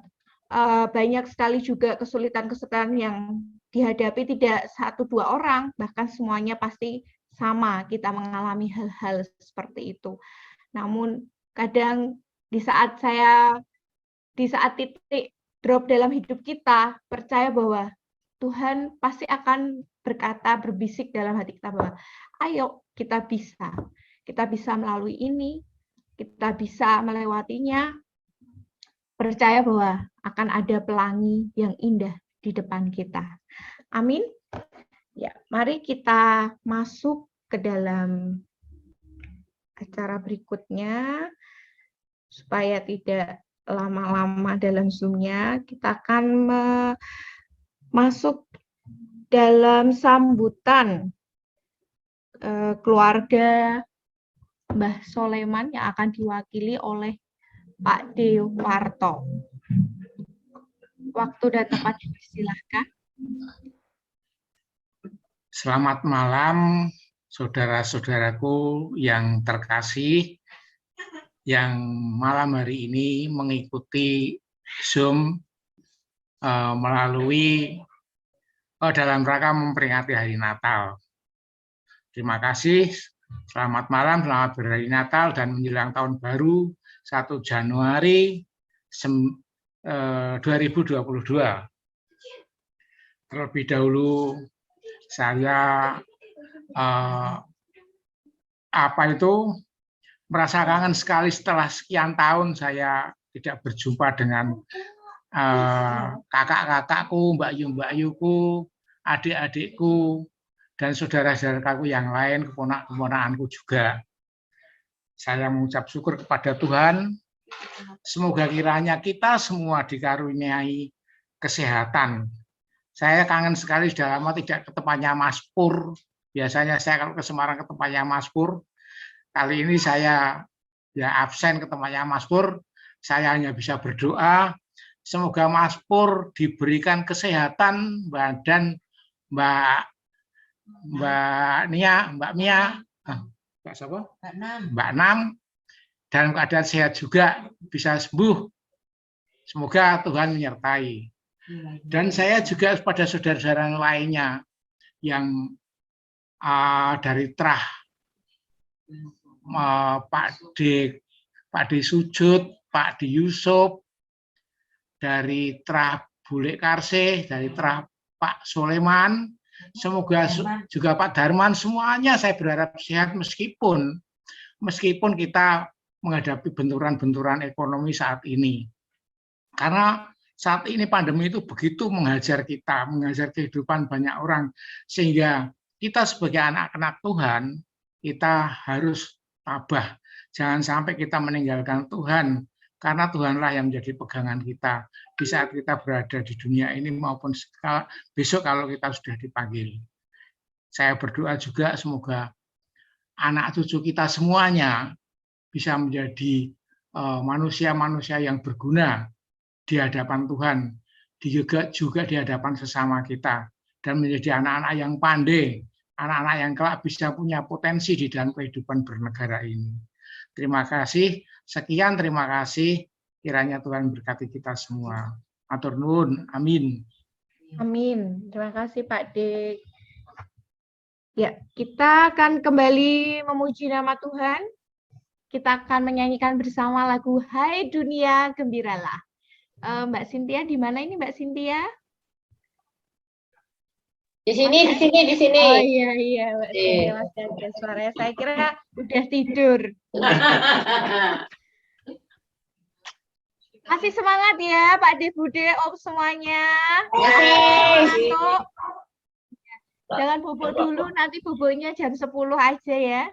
banyak sekali juga kesulitan-kesulitan yang dihadapi tidak 1-2 orang, bahkan semuanya pasti sama kita mengalami hal-hal seperti itu. Namun kadang di saat titik drop dalam hidup kita, percaya bahwa Tuhan pasti akan berkata, berbisik dalam hati kita bahwa ayo kita bisa melalui ini, kita bisa melewatinya, percaya bahwa akan ada pelangi yang indah di depan kita. Amin. Ya, mari kita masuk ke dalam acara berikutnya supaya tidak lama-lama dalam Zoom-nya. Kita akan masuk dalam sambutan keluarga Mbah Soleman yang akan diwakili oleh Pak Dewarto. Waktu dan tempat dipersilahkan. Selamat malam, saudara-saudaraku yang terkasih, yang malam hari ini mengikuti Zoom melalui dalam rangka memperingati Hari Natal. Terima kasih, selamat malam, selamat berhari Natal dan menjelang tahun baru 1 Januari 2022. Terlebih dahulu saya merasa kangen sekali setelah sekian tahun saya tidak berjumpa dengan kakak-kakakku, mbak-yuku, adik-adikku, dan saudara-saudaraku yang lain, keponak-keponakanku juga. Saya mengucap syukur kepada Tuhan. Semoga kiranya kita semua dikaruniai kesehatan. Saya kangen sekali, sudah lama tidak ke tempatnya Mas Pur. Biasanya saya kalau ke Semarang ke tempatnya Mas Pur. Kali ini saya absen ke tempatnya Mas Pur. Saya hanya bisa berdoa. Semoga Mas Pur diberikan kesehatan badan, Mbak Mia, Mbak Nam, dalam keadaan sehat juga, bisa sembuh. Semoga Tuhan menyertai. Dan saya juga pada saudara-saudara lainnya yang dari Trah, Pak D Sujud, Pak D Yusuf, dari Trah Bule Karse, dari Trah Pak Soleman, semoga juga Pak Darman, semuanya saya berharap sehat meskipun kita menghadapi benturan-benturan ekonomi saat ini. Karena saat ini pandemi itu begitu menghajar kita, menghajar kehidupan banyak orang, sehingga kita sebagai anak-anak Tuhan, kita harus tabah. Jangan sampai kita meninggalkan Tuhan, karena Tuhanlah yang menjadi pegangan kita di saat kita berada di dunia ini maupun besok kalau kita sudah dipanggil. Saya berdoa juga semoga anak cucu kita semuanya bisa menjadi manusia-manusia yang berguna di hadapan Tuhan, juga di hadapan sesama kita, dan menjadi anak-anak yang pandai, anak-anak yang kelak bisa punya potensi di dalam kehidupan bernegara ini. Terima kasih. Sekian, terima kasih. Kiranya Tuhan berkati kita semua. Matur nuwun. Amin. Amin. Terima kasih Pak D. Ya, kita akan kembali memuji nama Tuhan. Kita akan menyanyikan bersama lagu Hai Dunia Gembiralah. Mbak Cynthia, di mana ini Mbak Cynthia? Di sini. Oh iya, Mbak Cynthia masih ada suaranya. Saya kira udah tidur. Masih semangat ya Pak D, Bude, Om semuanya. Masuk. Jangan bubuk dulu, nanti bubuknya jam 10 aja ya.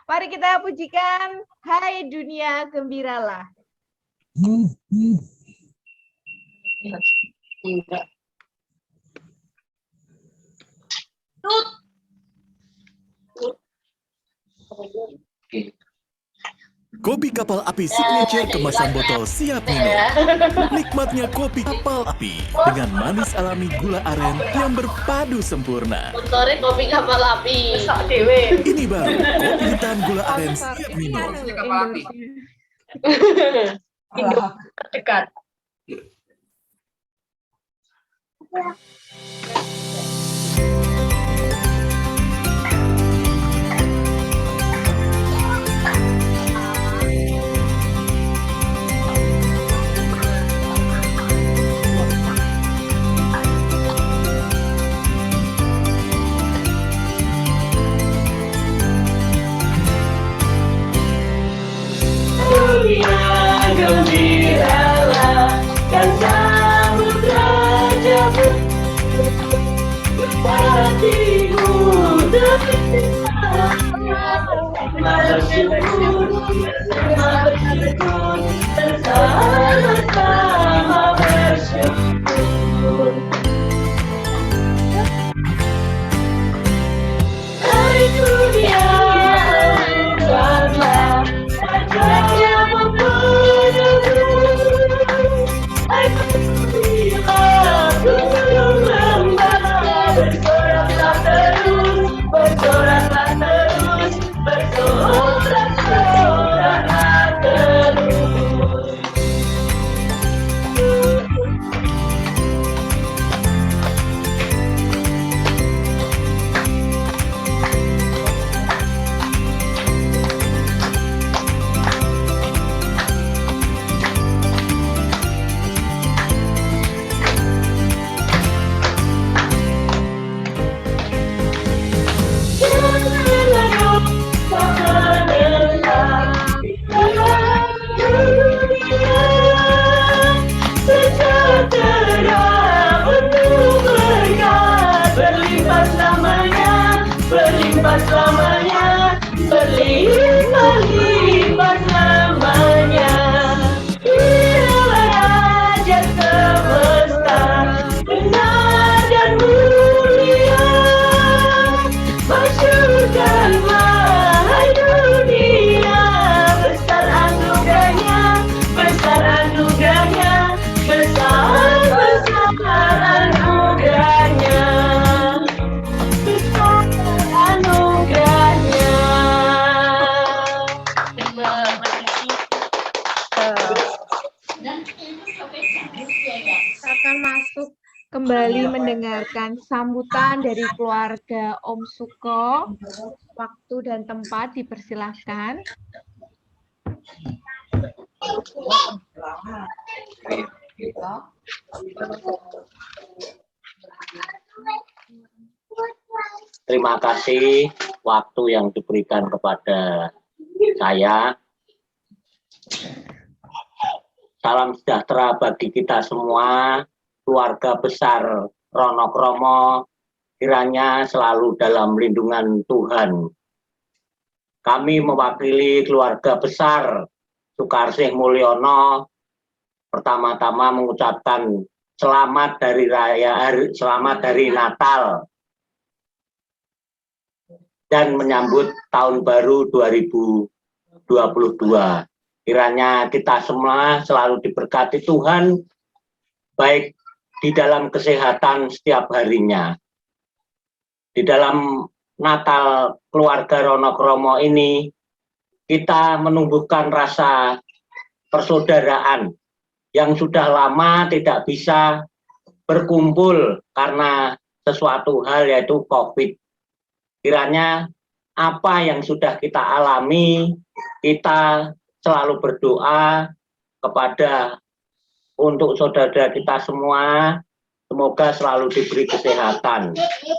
Mari kita pujikan Hai Dunia Gembiralah. Kopi Kapal Api Signature kemasan botol siap minum. Nikmatnya kopi Kapal Api dengan manis alami gula aren yang berpadu sempurna. Sore kopi Kapal Api. Ini baru kopi hitam gula aren siap minum. Kapal Api. Indo dekat. Gembiralah dan samudra jauh hatiku bersyukur bersama-sama bersyukur. Hai dunia buatlah wajahnya mempenuhi. Aku bilang gunung lembah bersoraklah terus, bersoraklah terus, bersorak-soraklah terus. Berlimpah selamanya, berlimpah selamanya. Dialah Raja semesta, benar dan mulia. Masyurkanlah hai dunia, besar anugerahnya, besar anugerahnya, besar anugerahnya. Akan masuk kembali mendengarkan sambutan dari keluarga Om Suko. Waktu dan tempat dipersilahkan. Terima kasih waktu yang diberikan kepada saya. Salam sejahtera bagi kita semua, keluarga besar Ronokromo, kiranya selalu dalam lindungan Tuhan. Kami mewakili keluarga besar Sukarsih Mulyono, pertama-tama mengucapkan selamat dari Natal dan menyambut tahun baru 2022. Kiranya kita semua selalu diberkati Tuhan, baik di dalam kesehatan setiap harinya. Di dalam Natal keluarga Ronokromo ini, kita menumbuhkan rasa persaudaraan yang sudah lama tidak bisa berkumpul karena sesuatu hal yaitu COVID. Kiranya apa yang sudah kita alami, kita selalu berdoa kepada untuk saudara kita semua, semoga selalu diberi kesehatan,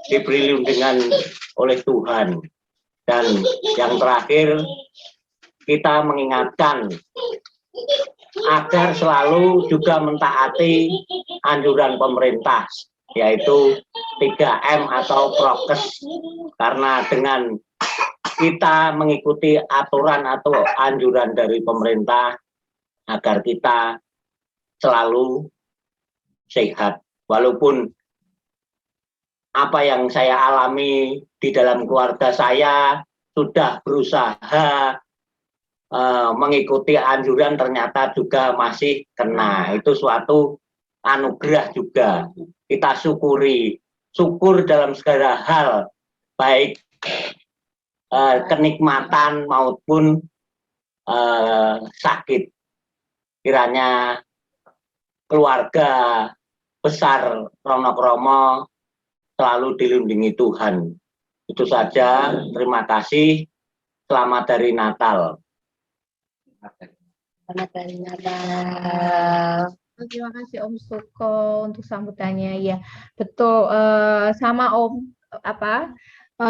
diberi lindungan oleh Tuhan. Dan yang terakhir, kita mengingatkan agar selalu juga mentaati anjuran pemerintah, yaitu 3M atau prokes, karena dengan kita mengikuti aturan atau anjuran dari pemerintah agar kita selalu sehat. Walaupun apa yang saya alami di dalam keluarga saya sudah berusaha mengikuti anjuran ternyata juga masih kena. Itu suatu anugerah juga. Kita syukuri, syukur dalam segala hal, baik kenikmatan maupun sakit. Kiranya keluarga besar Rono Kromo selalu dilindungi Tuhan. Itu saja, terima kasih. Selamat dari Natal. Selamat hari Natal. Terima kasih Om Suko untuk sambutannya. Ya, betul. Sama Om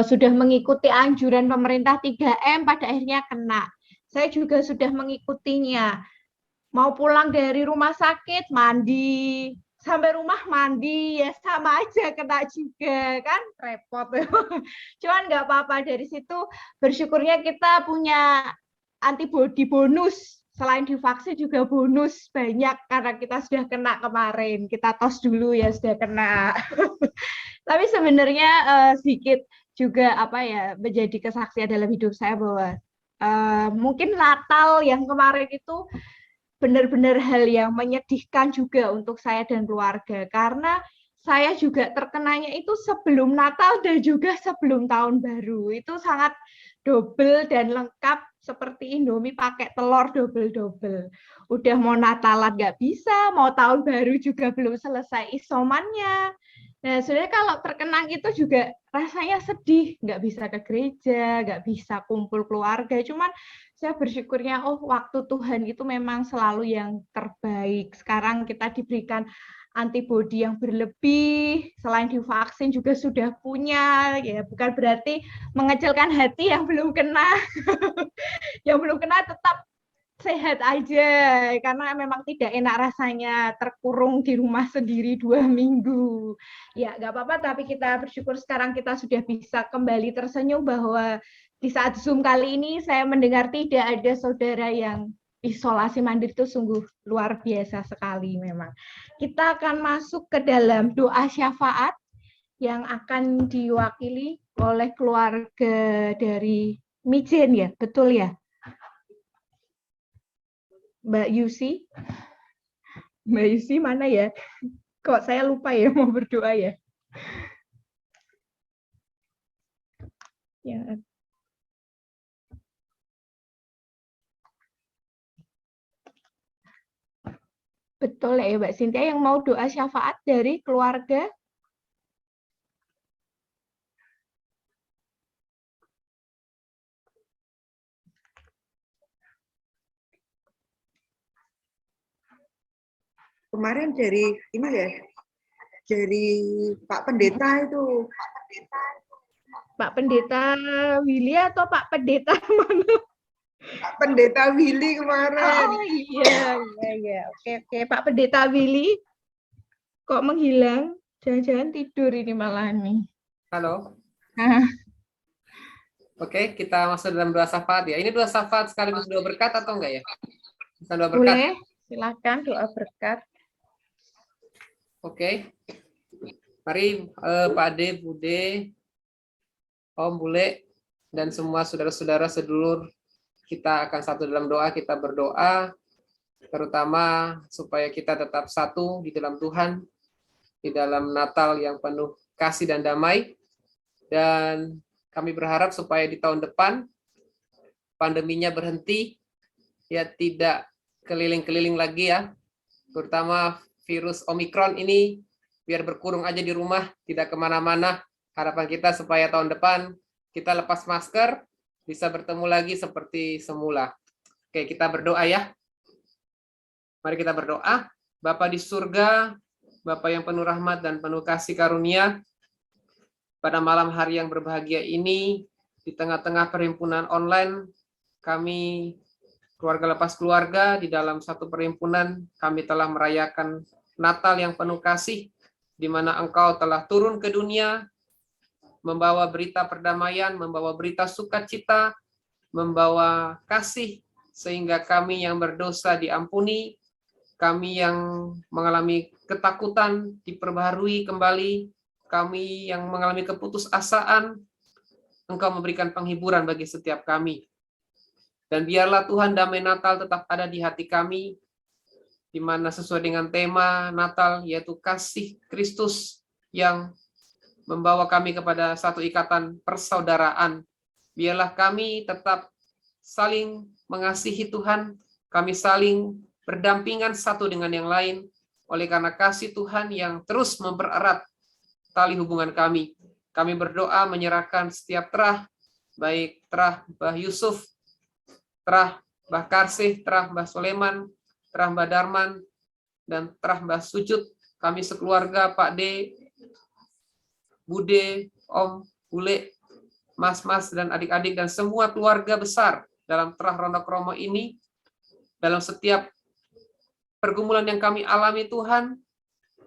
sudah mengikuti anjuran pemerintah 3M, pada akhirnya kena. Saya juga sudah mengikutinya. Mau pulang dari rumah sakit, mandi. Sampai rumah mandi, ya sama aja kena juga, kan repot. Cuman nggak apa-apa, dari situ bersyukurnya kita punya antibody bonus. Selain divaksin juga bonus banyak karena kita sudah kena kemarin. Kita tos dulu ya sudah kena. Tapi sebenarnya sedikit juga menjadi kesaksian dalam hidup saya bahwa mungkin Natal yang kemarin itu benar-benar hal yang menyedihkan juga untuk saya dan keluarga, karena saya juga terkenanya itu sebelum Natal dan juga sebelum Tahun Baru. Itu sangat double dan lengkap, seperti Indomie pakai telur double-double. Udah mau Natalan nggak bisa, mau Tahun Baru juga belum selesai isomannya. Nah, sebenarnya kalau terkena itu juga rasanya sedih, nggak bisa ke gereja, nggak bisa kumpul keluarga. Cuman saya bersyukurnya, waktu Tuhan itu memang selalu yang terbaik. Sekarang kita diberikan antibodi yang berlebih, selain divaksin juga sudah punya, ya bukan berarti mengecilkan hati yang belum kena. Yang belum kena tetap sehat aja, karena memang tidak enak rasanya terkurung di rumah sendiri 2 minggu. Ya nggak apa-apa, tapi kita bersyukur sekarang kita sudah bisa kembali tersenyum bahwa di saat Zoom kali ini saya mendengar tidak ada saudara yang isolasi mandiri. Itu sungguh luar biasa sekali memang. Kita akan masuk ke dalam doa syafaat yang akan diwakili oleh keluarga dari Mijen, ya, betul ya? Mbak Yusi? Mbak Yusi mana ya? Kok saya lupa ya mau berdoa ya? Ya. Betul ya Mbak Cynthia, yang mau doa syafaat dari keluarga? Kemarin dari ini ya, dari Pak Pendeta itu. Pak Pendeta Willy atau Pak Pendeta mana? Pak Pendeta Willy kemarin. Oh iya. Oke. Pak Pendeta Willy kok menghilang? Jangan-jangan tidur ini malah nih. Halo. Oke, kita masuk dalam doa syafaat ya. Ini doa syafaat sekaligus doa berkat atau enggak ya? Bisa doa berkat. Boleh, silakan doa berkat. Oke. Mari Pak Ade, Bude, Om, Bule, dan semua saudara-saudara sedulur, kita akan satu dalam doa. Kita berdoa terutama supaya kita tetap satu di dalam Tuhan, di dalam Natal yang penuh kasih dan damai. Dan kami berharap supaya di tahun depan pandeminya berhenti, ya tidak keliling-keliling lagi ya, terutama virus Omikron ini biar berkurung aja di rumah, tidak kemana-mana. Harapan kita supaya tahun depan kita lepas masker, bisa bertemu lagi seperti semula. Oke, kita berdoa ya. Mari kita berdoa. Bapa di surga, Bapa yang penuh rahmat dan penuh kasih karunia, pada malam hari yang berbahagia ini, di tengah-tengah perhimpunan online, kami keluarga lepas keluarga di dalam satu perhimpunan, kami telah merayakan Natal yang penuh kasih, di mana Engkau telah turun ke dunia, membawa berita perdamaian, membawa berita sukacita, membawa kasih, sehingga kami yang berdosa diampuni, kami yang mengalami ketakutan diperbaharui kembali, kami yang mengalami keputusasaan, Engkau memberikan penghiburan bagi setiap kami. Dan biarlah Tuhan damai Natal tetap ada di hati kami, di mana sesuai dengan tema Natal, yaitu kasih Kristus yang membawa kami kepada satu ikatan persaudaraan. Biarlah kami tetap saling mengasihi Tuhan, kami saling berdampingan satu dengan yang lain, oleh karena kasih Tuhan yang terus mempererat tali hubungan kami. Kami berdoa menyerahkan setiap terah, baik terah Mbah Yusuf, terah Mbah Karsih, terah Mbah Soleman, terah Mbah Darman, dan terah Mbah Sujud, kami sekeluarga, Pak D, Bude, Om, Bule, Mas-mas, dan adik-adik, dan semua keluarga besar dalam terah Rondo Kromo ini, dalam setiap pergumulan yang kami alami Tuhan,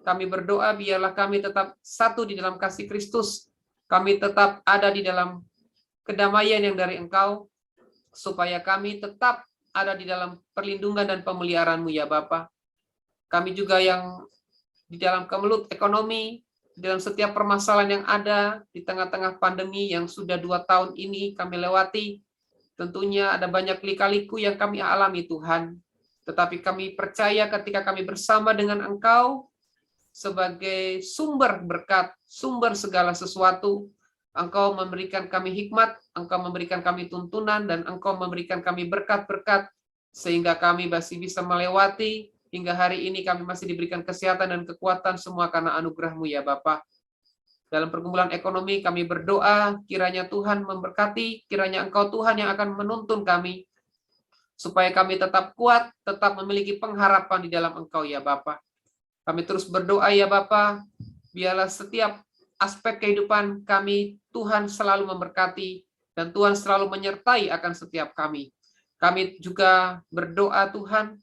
kami berdoa biarlah kami tetap satu di dalam kasih Kristus, kami tetap ada di dalam kedamaian yang dari Engkau, supaya kami tetap ada di dalam perlindungan dan pemeliharaan-Mu ya Bapa. Kami juga yang di dalam kemelut ekonomi, di dalam setiap permasalahan yang ada di tengah-tengah pandemi yang sudah 2 tahun ini kami lewati, tentunya ada banyak lika-liku yang kami alami Tuhan. Tetapi kami percaya ketika kami bersama dengan Engkau sebagai sumber berkat, sumber segala sesuatu, Engkau memberikan kami hikmat, Engkau memberikan kami tuntunan, dan Engkau memberikan kami berkat-berkat, sehingga kami masih bisa melewati, hingga hari ini kami masih diberikan kesehatan dan kekuatan semua karena anugerah-Mu ya Bapa. Dalam pergumulan ekonomi kami berdoa, kiranya Tuhan memberkati, kiranya Engkau Tuhan yang akan menuntun kami, supaya kami tetap kuat, tetap memiliki pengharapan di dalam Engkau ya Bapa. Kami terus berdoa ya Bapa, biarlah setiap aspek kehidupan kami, Tuhan selalu memberkati, dan Tuhan selalu menyertai akan setiap kami. Kami juga berdoa Tuhan,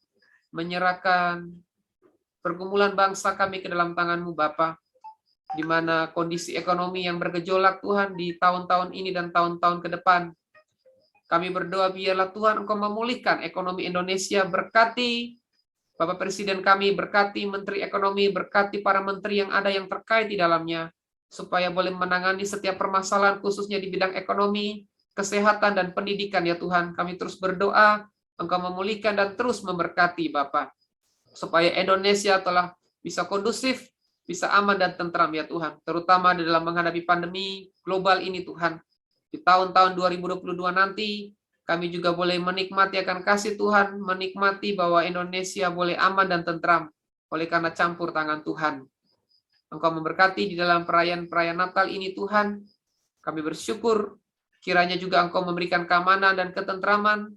menyerahkan pergumulan bangsa kami ke dalam tangan-Mu Bapa, di mana kondisi ekonomi yang bergejolak Tuhan di tahun-tahun ini dan tahun-tahun ke depan. Kami berdoa biarlah Tuhan Engkau memulihkan ekonomi Indonesia, berkati Bapak Presiden kami, berkati Menteri Ekonomi, berkati para menteri yang ada yang terkait di dalamnya, supaya boleh menangani setiap permasalahan khususnya di bidang ekonomi, kesehatan, dan pendidikan ya Tuhan. Kami terus berdoa, Engkau memulihkan dan terus memberkati Bapa, supaya Indonesia telah bisa kondusif, bisa aman dan tentram ya Tuhan, terutama di dalam menghadapi pandemi global ini Tuhan. Di tahun-tahun 2022 nanti, kami juga boleh menikmati akan kasih Tuhan, menikmati bahwa Indonesia boleh aman dan tentram, oleh karena campur tangan Tuhan. Engkau memberkati di dalam perayaan-perayaan Natal ini Tuhan. Kami bersyukur, kiranya juga Engkau memberikan keamanan dan ketentraman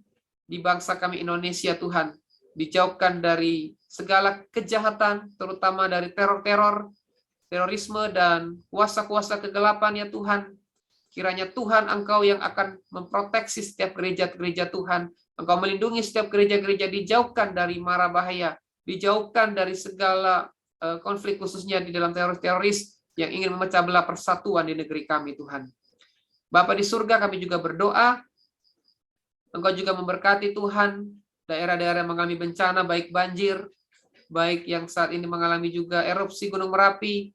di bangsa kami Indonesia Tuhan. Dijauhkan dari segala kejahatan, terutama dari teror-teror, terorisme, dan kuasa-kuasa kegelapan ya Tuhan. Kiranya Tuhan Engkau yang akan memproteksi setiap gereja-gereja Tuhan. Engkau melindungi setiap gereja-gereja, dijauhkan dari mara bahaya, dijauhkan dari segala konflik khususnya di dalam teroris yang ingin memecah belah persatuan di negeri kami Tuhan. Bapa di surga, kami juga berdoa, Engkau juga memberkati Tuhan daerah-daerah yang mengalami bencana, baik banjir, baik yang saat ini mengalami juga erupsi Gunung Merapi.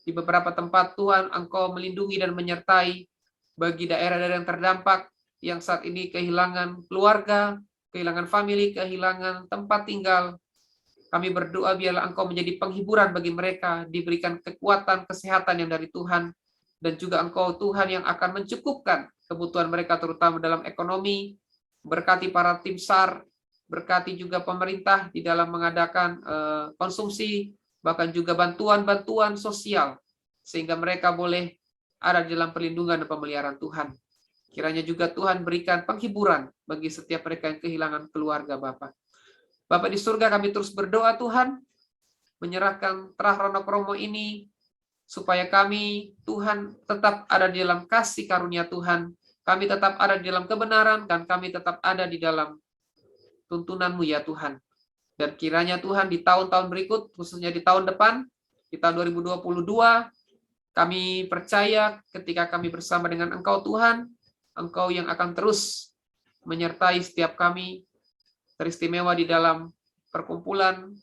Di beberapa tempat Tuhan Engkau melindungi dan menyertai bagi daerah-daerah yang terdampak, yang saat ini kehilangan keluarga, kehilangan famili, kehilangan tempat tinggal. Kami berdoa biarlah Engkau menjadi penghiburan bagi mereka, diberikan kekuatan, kesehatan yang dari Tuhan, dan juga Engkau Tuhan yang akan mencukupkan kebutuhan mereka terutama dalam ekonomi. Berkati para tim SAR, berkati juga pemerintah di dalam mengadakan konsumsi, bahkan juga bantuan-bantuan sosial, sehingga mereka boleh ada di dalam perlindungan dan pemeliharaan Tuhan. Kiranya juga Tuhan berikan penghiburan bagi setiap mereka yang kehilangan keluarga Bapa. Bapa di surga, kami terus berdoa Tuhan, menyerahkan terah Rondo Kromo ini, supaya kami, Tuhan, tetap ada di dalam kasih karunia Tuhan, kami tetap ada di dalam kebenaran, dan kami tetap ada di dalam tuntunan-Mu ya Tuhan. Dan kiranya Tuhan di tahun-tahun berikut, khususnya di tahun depan, di tahun 2022, kami percaya ketika kami bersama dengan Engkau Tuhan, Engkau yang akan terus menyertai setiap kami, teristimewa di dalam perkumpulan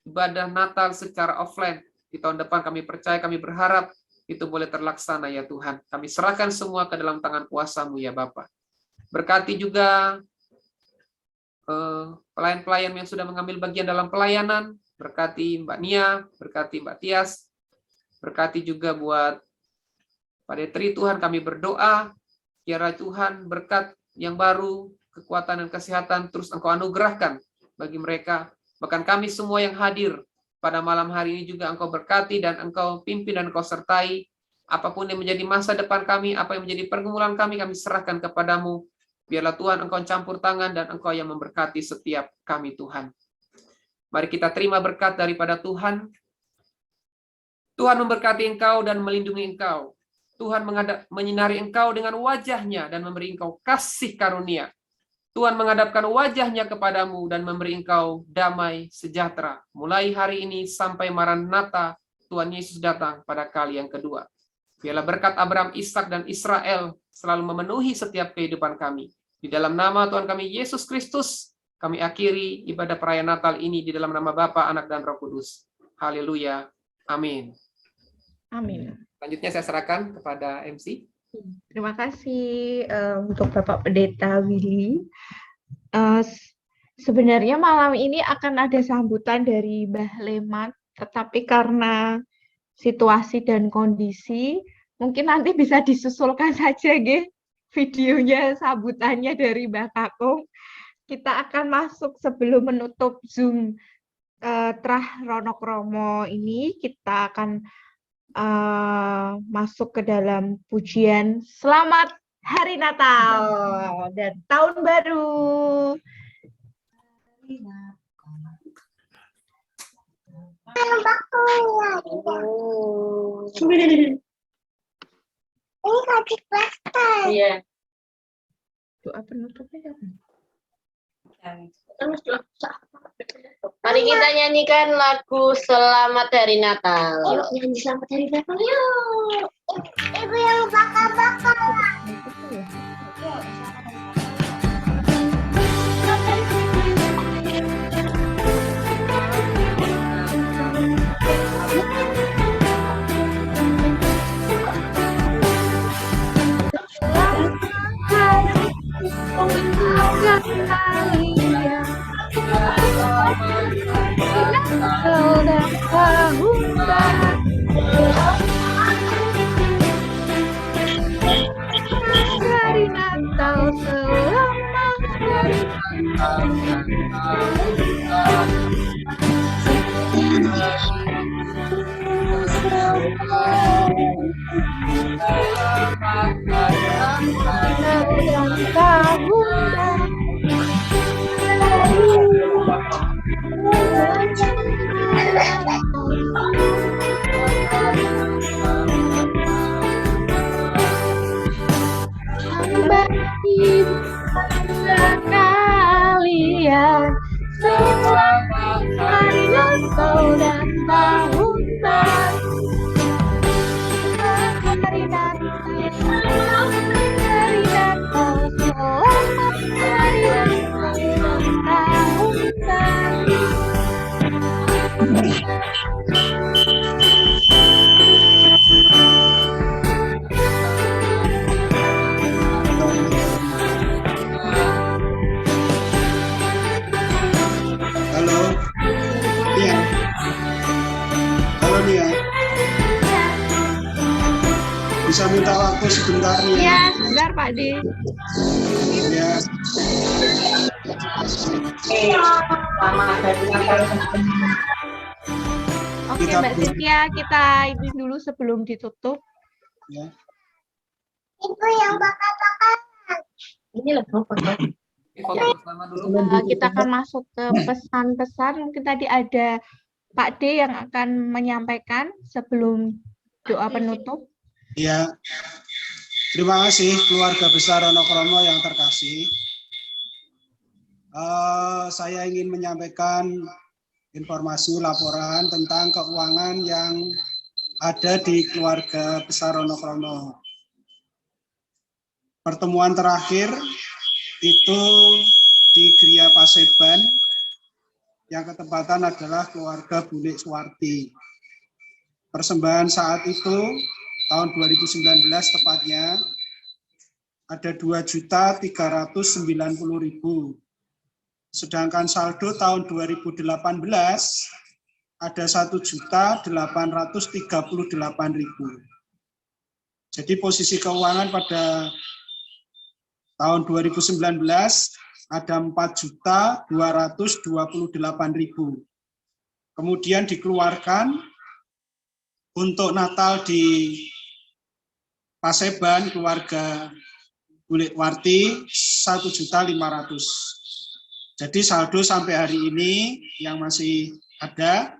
ibadah Natal secara offline. Di tahun depan kami percaya, kami berharap itu boleh terlaksana ya Tuhan. Kami serahkan semua ke dalam tangan kuasa-Mu ya Bapa. Berkati juga pelayan-pelayan yang sudah mengambil bagian dalam pelayanan. Berkati Mbak Nia, berkati Mbak Tias, berkati juga buat Pak Detri. Tuhan, kami berdoa, biarlah Tuhan berkat yang baru, kekuatan dan kesehatan terus Engkau anugerahkan bagi mereka. Bahkan kami semua yang hadir pada malam hari ini juga Engkau berkati dan Engkau pimpin dan Engkau sertai. Apapun yang menjadi masa depan kami, apa yang menjadi pergumulan kami serahkan kepadamu. Biarlah Tuhan Engkau campur tangan dan Engkau yang memberkati setiap kami, Tuhan. Mari kita terima berkat daripada Tuhan. Tuhan memberkati engkau dan melindungi engkau. Tuhan menyinari engkau dengan wajahnya dan memberi engkau kasih karunia. Tuhan menghadapkan wajahnya kepadamu dan memberi engkau damai sejahtera. Mulai hari ini sampai Maranatha, Tuhan Yesus datang pada kali yang kedua. Biarlah berkat Abraham, Ishak, dan Israel selalu memenuhi setiap kehidupan kami. Di dalam nama Tuhan kami, Yesus Kristus, kami akhiri ibadah perayaan Natal ini di dalam nama Bapa, Anak, dan Roh Kudus. Haleluya. Amin. Amin. Selanjutnya saya serahkan kepada MC. Terima kasih untuk Bapak Pendeta Willy. Sebenarnya malam ini akan ada sambutan dari Mbah Lemat, tetapi karena situasi dan kondisi, mungkin nanti bisa disusulkan saja videonya, sambutannya dari Mbah Kakung. Kita akan masuk sebelum menutup Zoom Trah Ronokromo ini, kita akan masuk ke dalam pujian Selamat Hari Natal dan Tahun Baru. Iya. Doa penutupnya apa? Mari kita nyanyikan lagu Selamat Hari Natal. Yuk nyanyi Selamat Hari Natal yuk. Ibu yang bakar-bakar. Hari Natal, selamat hari kalian, selamat hari Natal dan tahun baru. Hari Natal, selamat hari Natal, selamat hari Natal dan tahun baru. Bisa minta waktu sebentar ya? Iya, sebentar Pak D. Ya. Oke Mbak Cynthia, kita izin dulu sebelum ditutup. Ya. Ibu yang bakar-bakar. Ini lagu apa? Kita akan masuk ke pesan-pesan. Mungkin tadi ada Pak D yang akan menyampaikan sebelum doa penutup. Ya, terima kasih keluarga besar Ronokromo yang terkasih. Saya ingin menyampaikan informasi laporan tentang keuangan yang ada di keluarga besar Ronokromo. Pertemuan terakhir itu di Gria Paseban, yang ketempatan adalah keluarga Bulik Suwarti. Persembahan saat itu tahun 2019 tepatnya ada 2.390.000. Sedangkan saldo tahun 2018 ada 1.838.000. Jadi posisi keuangan pada tahun 2019 ada 4.228.000. Kemudian dikeluarkan untuk Natal di Paseban keluarga Bulikwarti 1.500.000. Jadi saldo sampai hari ini yang masih ada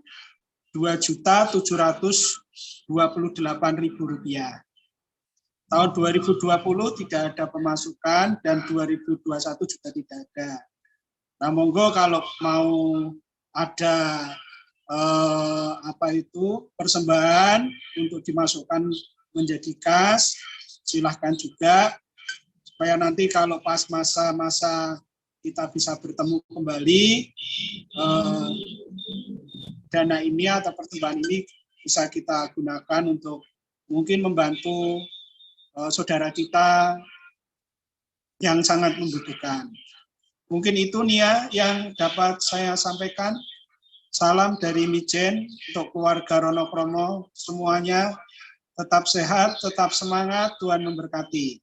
Rp2.728.000. Tahun 2020 tidak ada pemasukan dan 2021 juga tidak ada. Nah, monggo kalau mau ada persembahan untuk dimasukkan menjadi kas, silahkan juga supaya nanti kalau pas masa-masa kita bisa bertemu kembali, dana ini atau persembahan ini bisa kita gunakan untuk mungkin membantu saudara kita yang sangat membutuhkan. Mungkin itu Nia yang dapat saya sampaikan. Salam dari Mijen untuk keluarga Ronokromo semuanya. Tetap sehat, tetap semangat, Tuhan memberkati.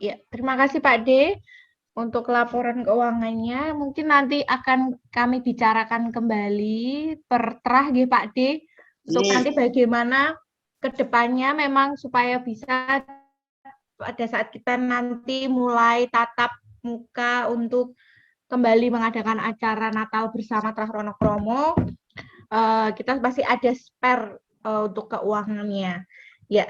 Ya, terima kasih Pak D untuk laporan keuangannya. Mungkin nanti akan kami bicarakan kembali per terah nggih Pak D untuk nanti bagaimana ke depannya memang supaya bisa pada saat kita nanti mulai tatap muka untuk kembali mengadakan acara Natal bersama Terah Ronokromo, kita pasti ada spare untuk keuangannya. Ya,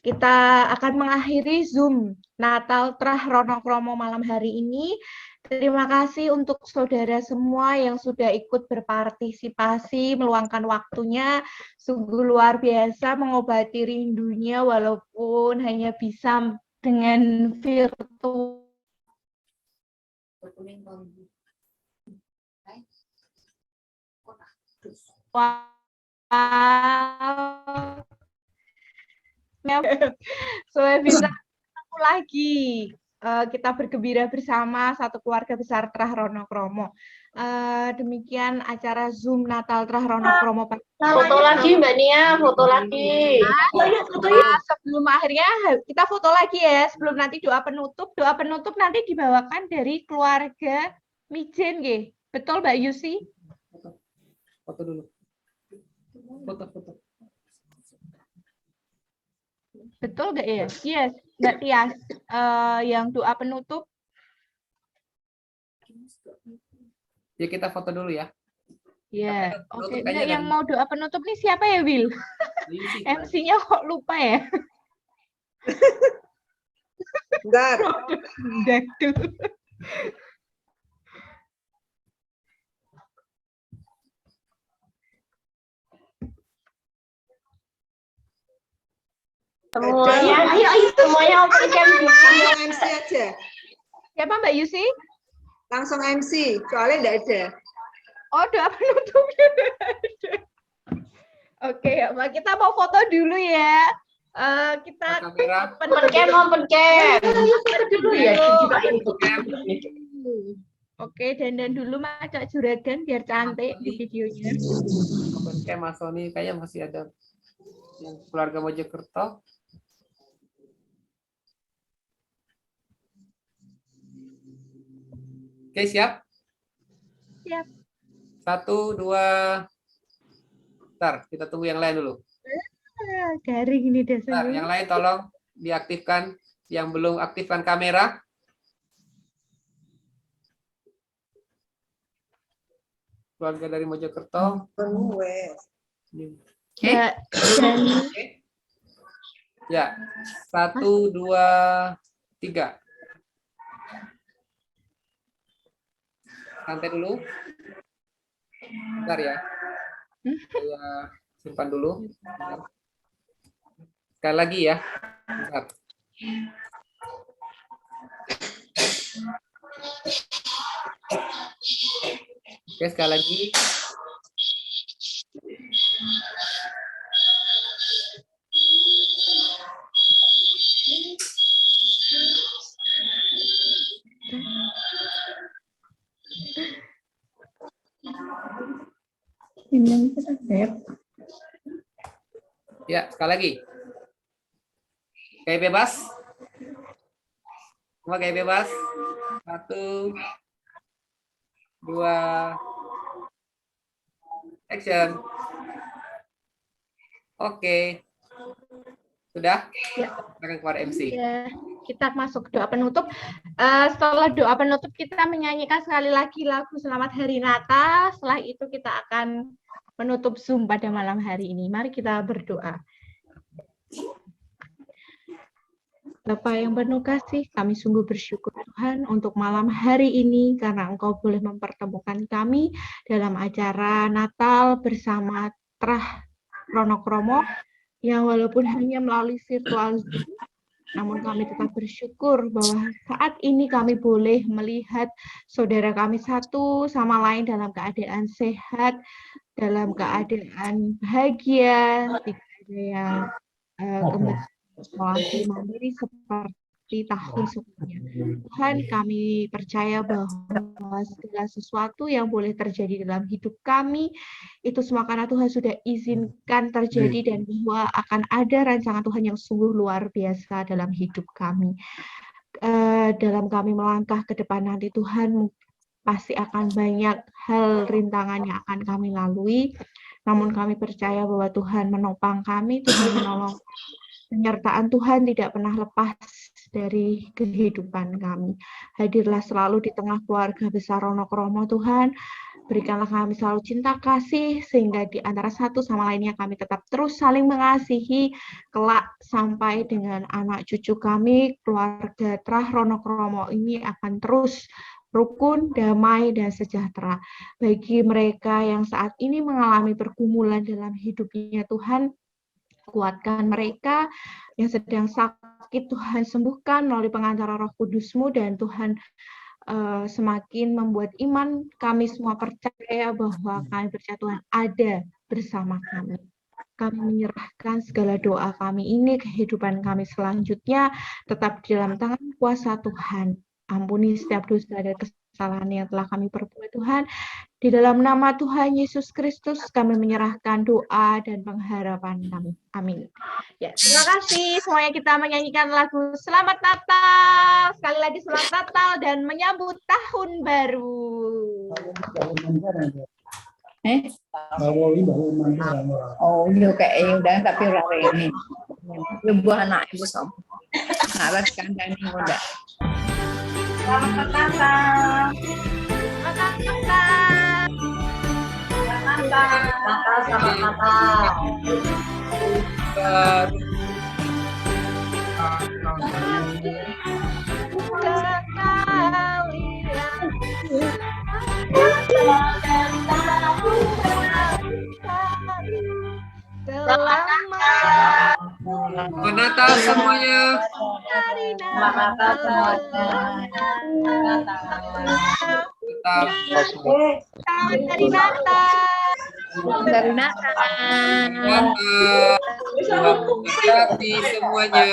kita akan mengakhiri Zoom Natal Terah Ronokromo malam hari ini. Terima kasih untuk saudara semua yang sudah ikut berpartisipasi, meluangkan waktunya. Sungguh luar biasa mengobati rindunya walaupun hanya bisa dengan virtual. Supaya bisa ketemu lagi, kita bergembira bersama satu keluarga besar Terah Ronokromo. Demikian acara Zoom Natal Terah Ronokromo. Foto lagi Mbak Nia, foto lagi. Sebelum akhirnya kita foto lagi ya, sebelum nanti doa penutup nanti dibawakan dari keluarga Mijen nggih. Betul Mbak Yusi? Foto dulu. Foto. Betul nggak ya? Yes, Mbak Tias. Yang doa penutup. Ya kita foto dulu ya. Ya, oke. Yang mau doa penutup nih siapa ya, Will? MC-nya kok lupa ya? Bentar. Semuanya open cam dulu. Langsung MC aja. Siapa Mbak Yusi? Langsung MC, soalnya enggak ada. Oh, doa penutupnya ada. Oke, Mbak, kita mau foto dulu ya. Kita open cam. Dulu ya. Oke, dandan dulu Cak Juragan biar cantik di videonya. Open cam Mas Sony kayaknya masih ada yang keluarga Mojokerto. Oke, siap? Siap. 1, 2. Bentar, kita tunggu yang lain dulu. Garing ini deh. Bentar, yang lain tolong diaktifkan. Yang belum aktifkan kamera. Keluarga dari Mojokerto. Ya, ya. 1, 2, 3. Santai dulu. Bentar ya. Saya simpan dulu. Sekali lagi ya. Bentar. Oke, sekali lagi. Ya, sekali lagi. Kayak bebas. Semua kayak bebas. 1, 2, action. Oke. Sudah? Ya. Akan keluar MC. Ya, kita masuk doa penutup. Setelah doa penutup kita menyanyikan sekali lagi lagu Selamat Hari Natal. Setelah itu kita akan menutup Zoom pada malam hari ini. Mari kita berdoa. Bapa yang penuh kasih, kami sungguh bersyukur Tuhan untuk malam hari ini karena Engkau boleh mempertemukan kami dalam acara Natal bersama Trah Ronokromo yang walaupun hanya melalui virtual Zoom, namun kami tetap bersyukur bahwa saat ini kami boleh melihat saudara kami satu sama lain dalam keadaan sehat, dalam keadaan bahagia, tidak ada yang kembali isolasi mandiri seperti tahun sebelumnya. Tuhan, kami percaya bahwa segala sesuatu yang boleh terjadi dalam hidup kami itu semua karena Tuhan sudah izinkan terjadi dan bahwa akan ada rancangan Tuhan yang sungguh luar biasa dalam hidup kami. Dalam kami melangkah ke depan nanti Tuhan pasti akan banyak hal rintangan yang akan kami lalui. Namun kami percaya bahwa Tuhan menopang kami, Tuhan menolong. Penyertaan Tuhan tidak pernah lepas dari kehidupan kami. Hadirlah selalu di tengah keluarga besar Ronokromo Tuhan. Berikanlah kami selalu cinta kasih, sehingga di antara satu sama lainnya kami tetap terus saling mengasihi, kelak sampai dengan anak cucu kami, keluarga Trah Ronokromo ini akan terus rukun, damai, dan sejahtera. Bagi mereka yang saat ini mengalami pergumulan dalam hidupnya Tuhan, kuatkan mereka yang sedang sakit, Tuhan sembuhkan melalui pengantara Roh Kudus-Mu, dan Tuhan semakin membuat iman kami semua percaya bahwa kami percaya Tuhan ada bersama kami. Kami menyerahkan segala doa kami ini, kehidupan kami selanjutnya tetap di dalam tangan kuasa Tuhan. Ampuni setiap dosa dan kesalahan yang telah kami perbuat Tuhan. Di dalam nama Tuhan Yesus Kristus kami menyerahkan doa dan pengharapan kami. Amin. Ya, terima kasih semuanya, kita menyanyikan lagu Selamat Natal. Sekali lagi Selamat Natal dan menyambut Tahun Baru. Oh, iya kayak udah tapi rare ini. Ibu anak ibu som. Harus kandang ini udah. Selamat Natal. Selamat Natal. Selamat Natal. Selamat Natal. Selamat Natal semuanya. Selamat Natal semuanya. Selamat Hari Natal. Dari Natal. Selamat semuanya.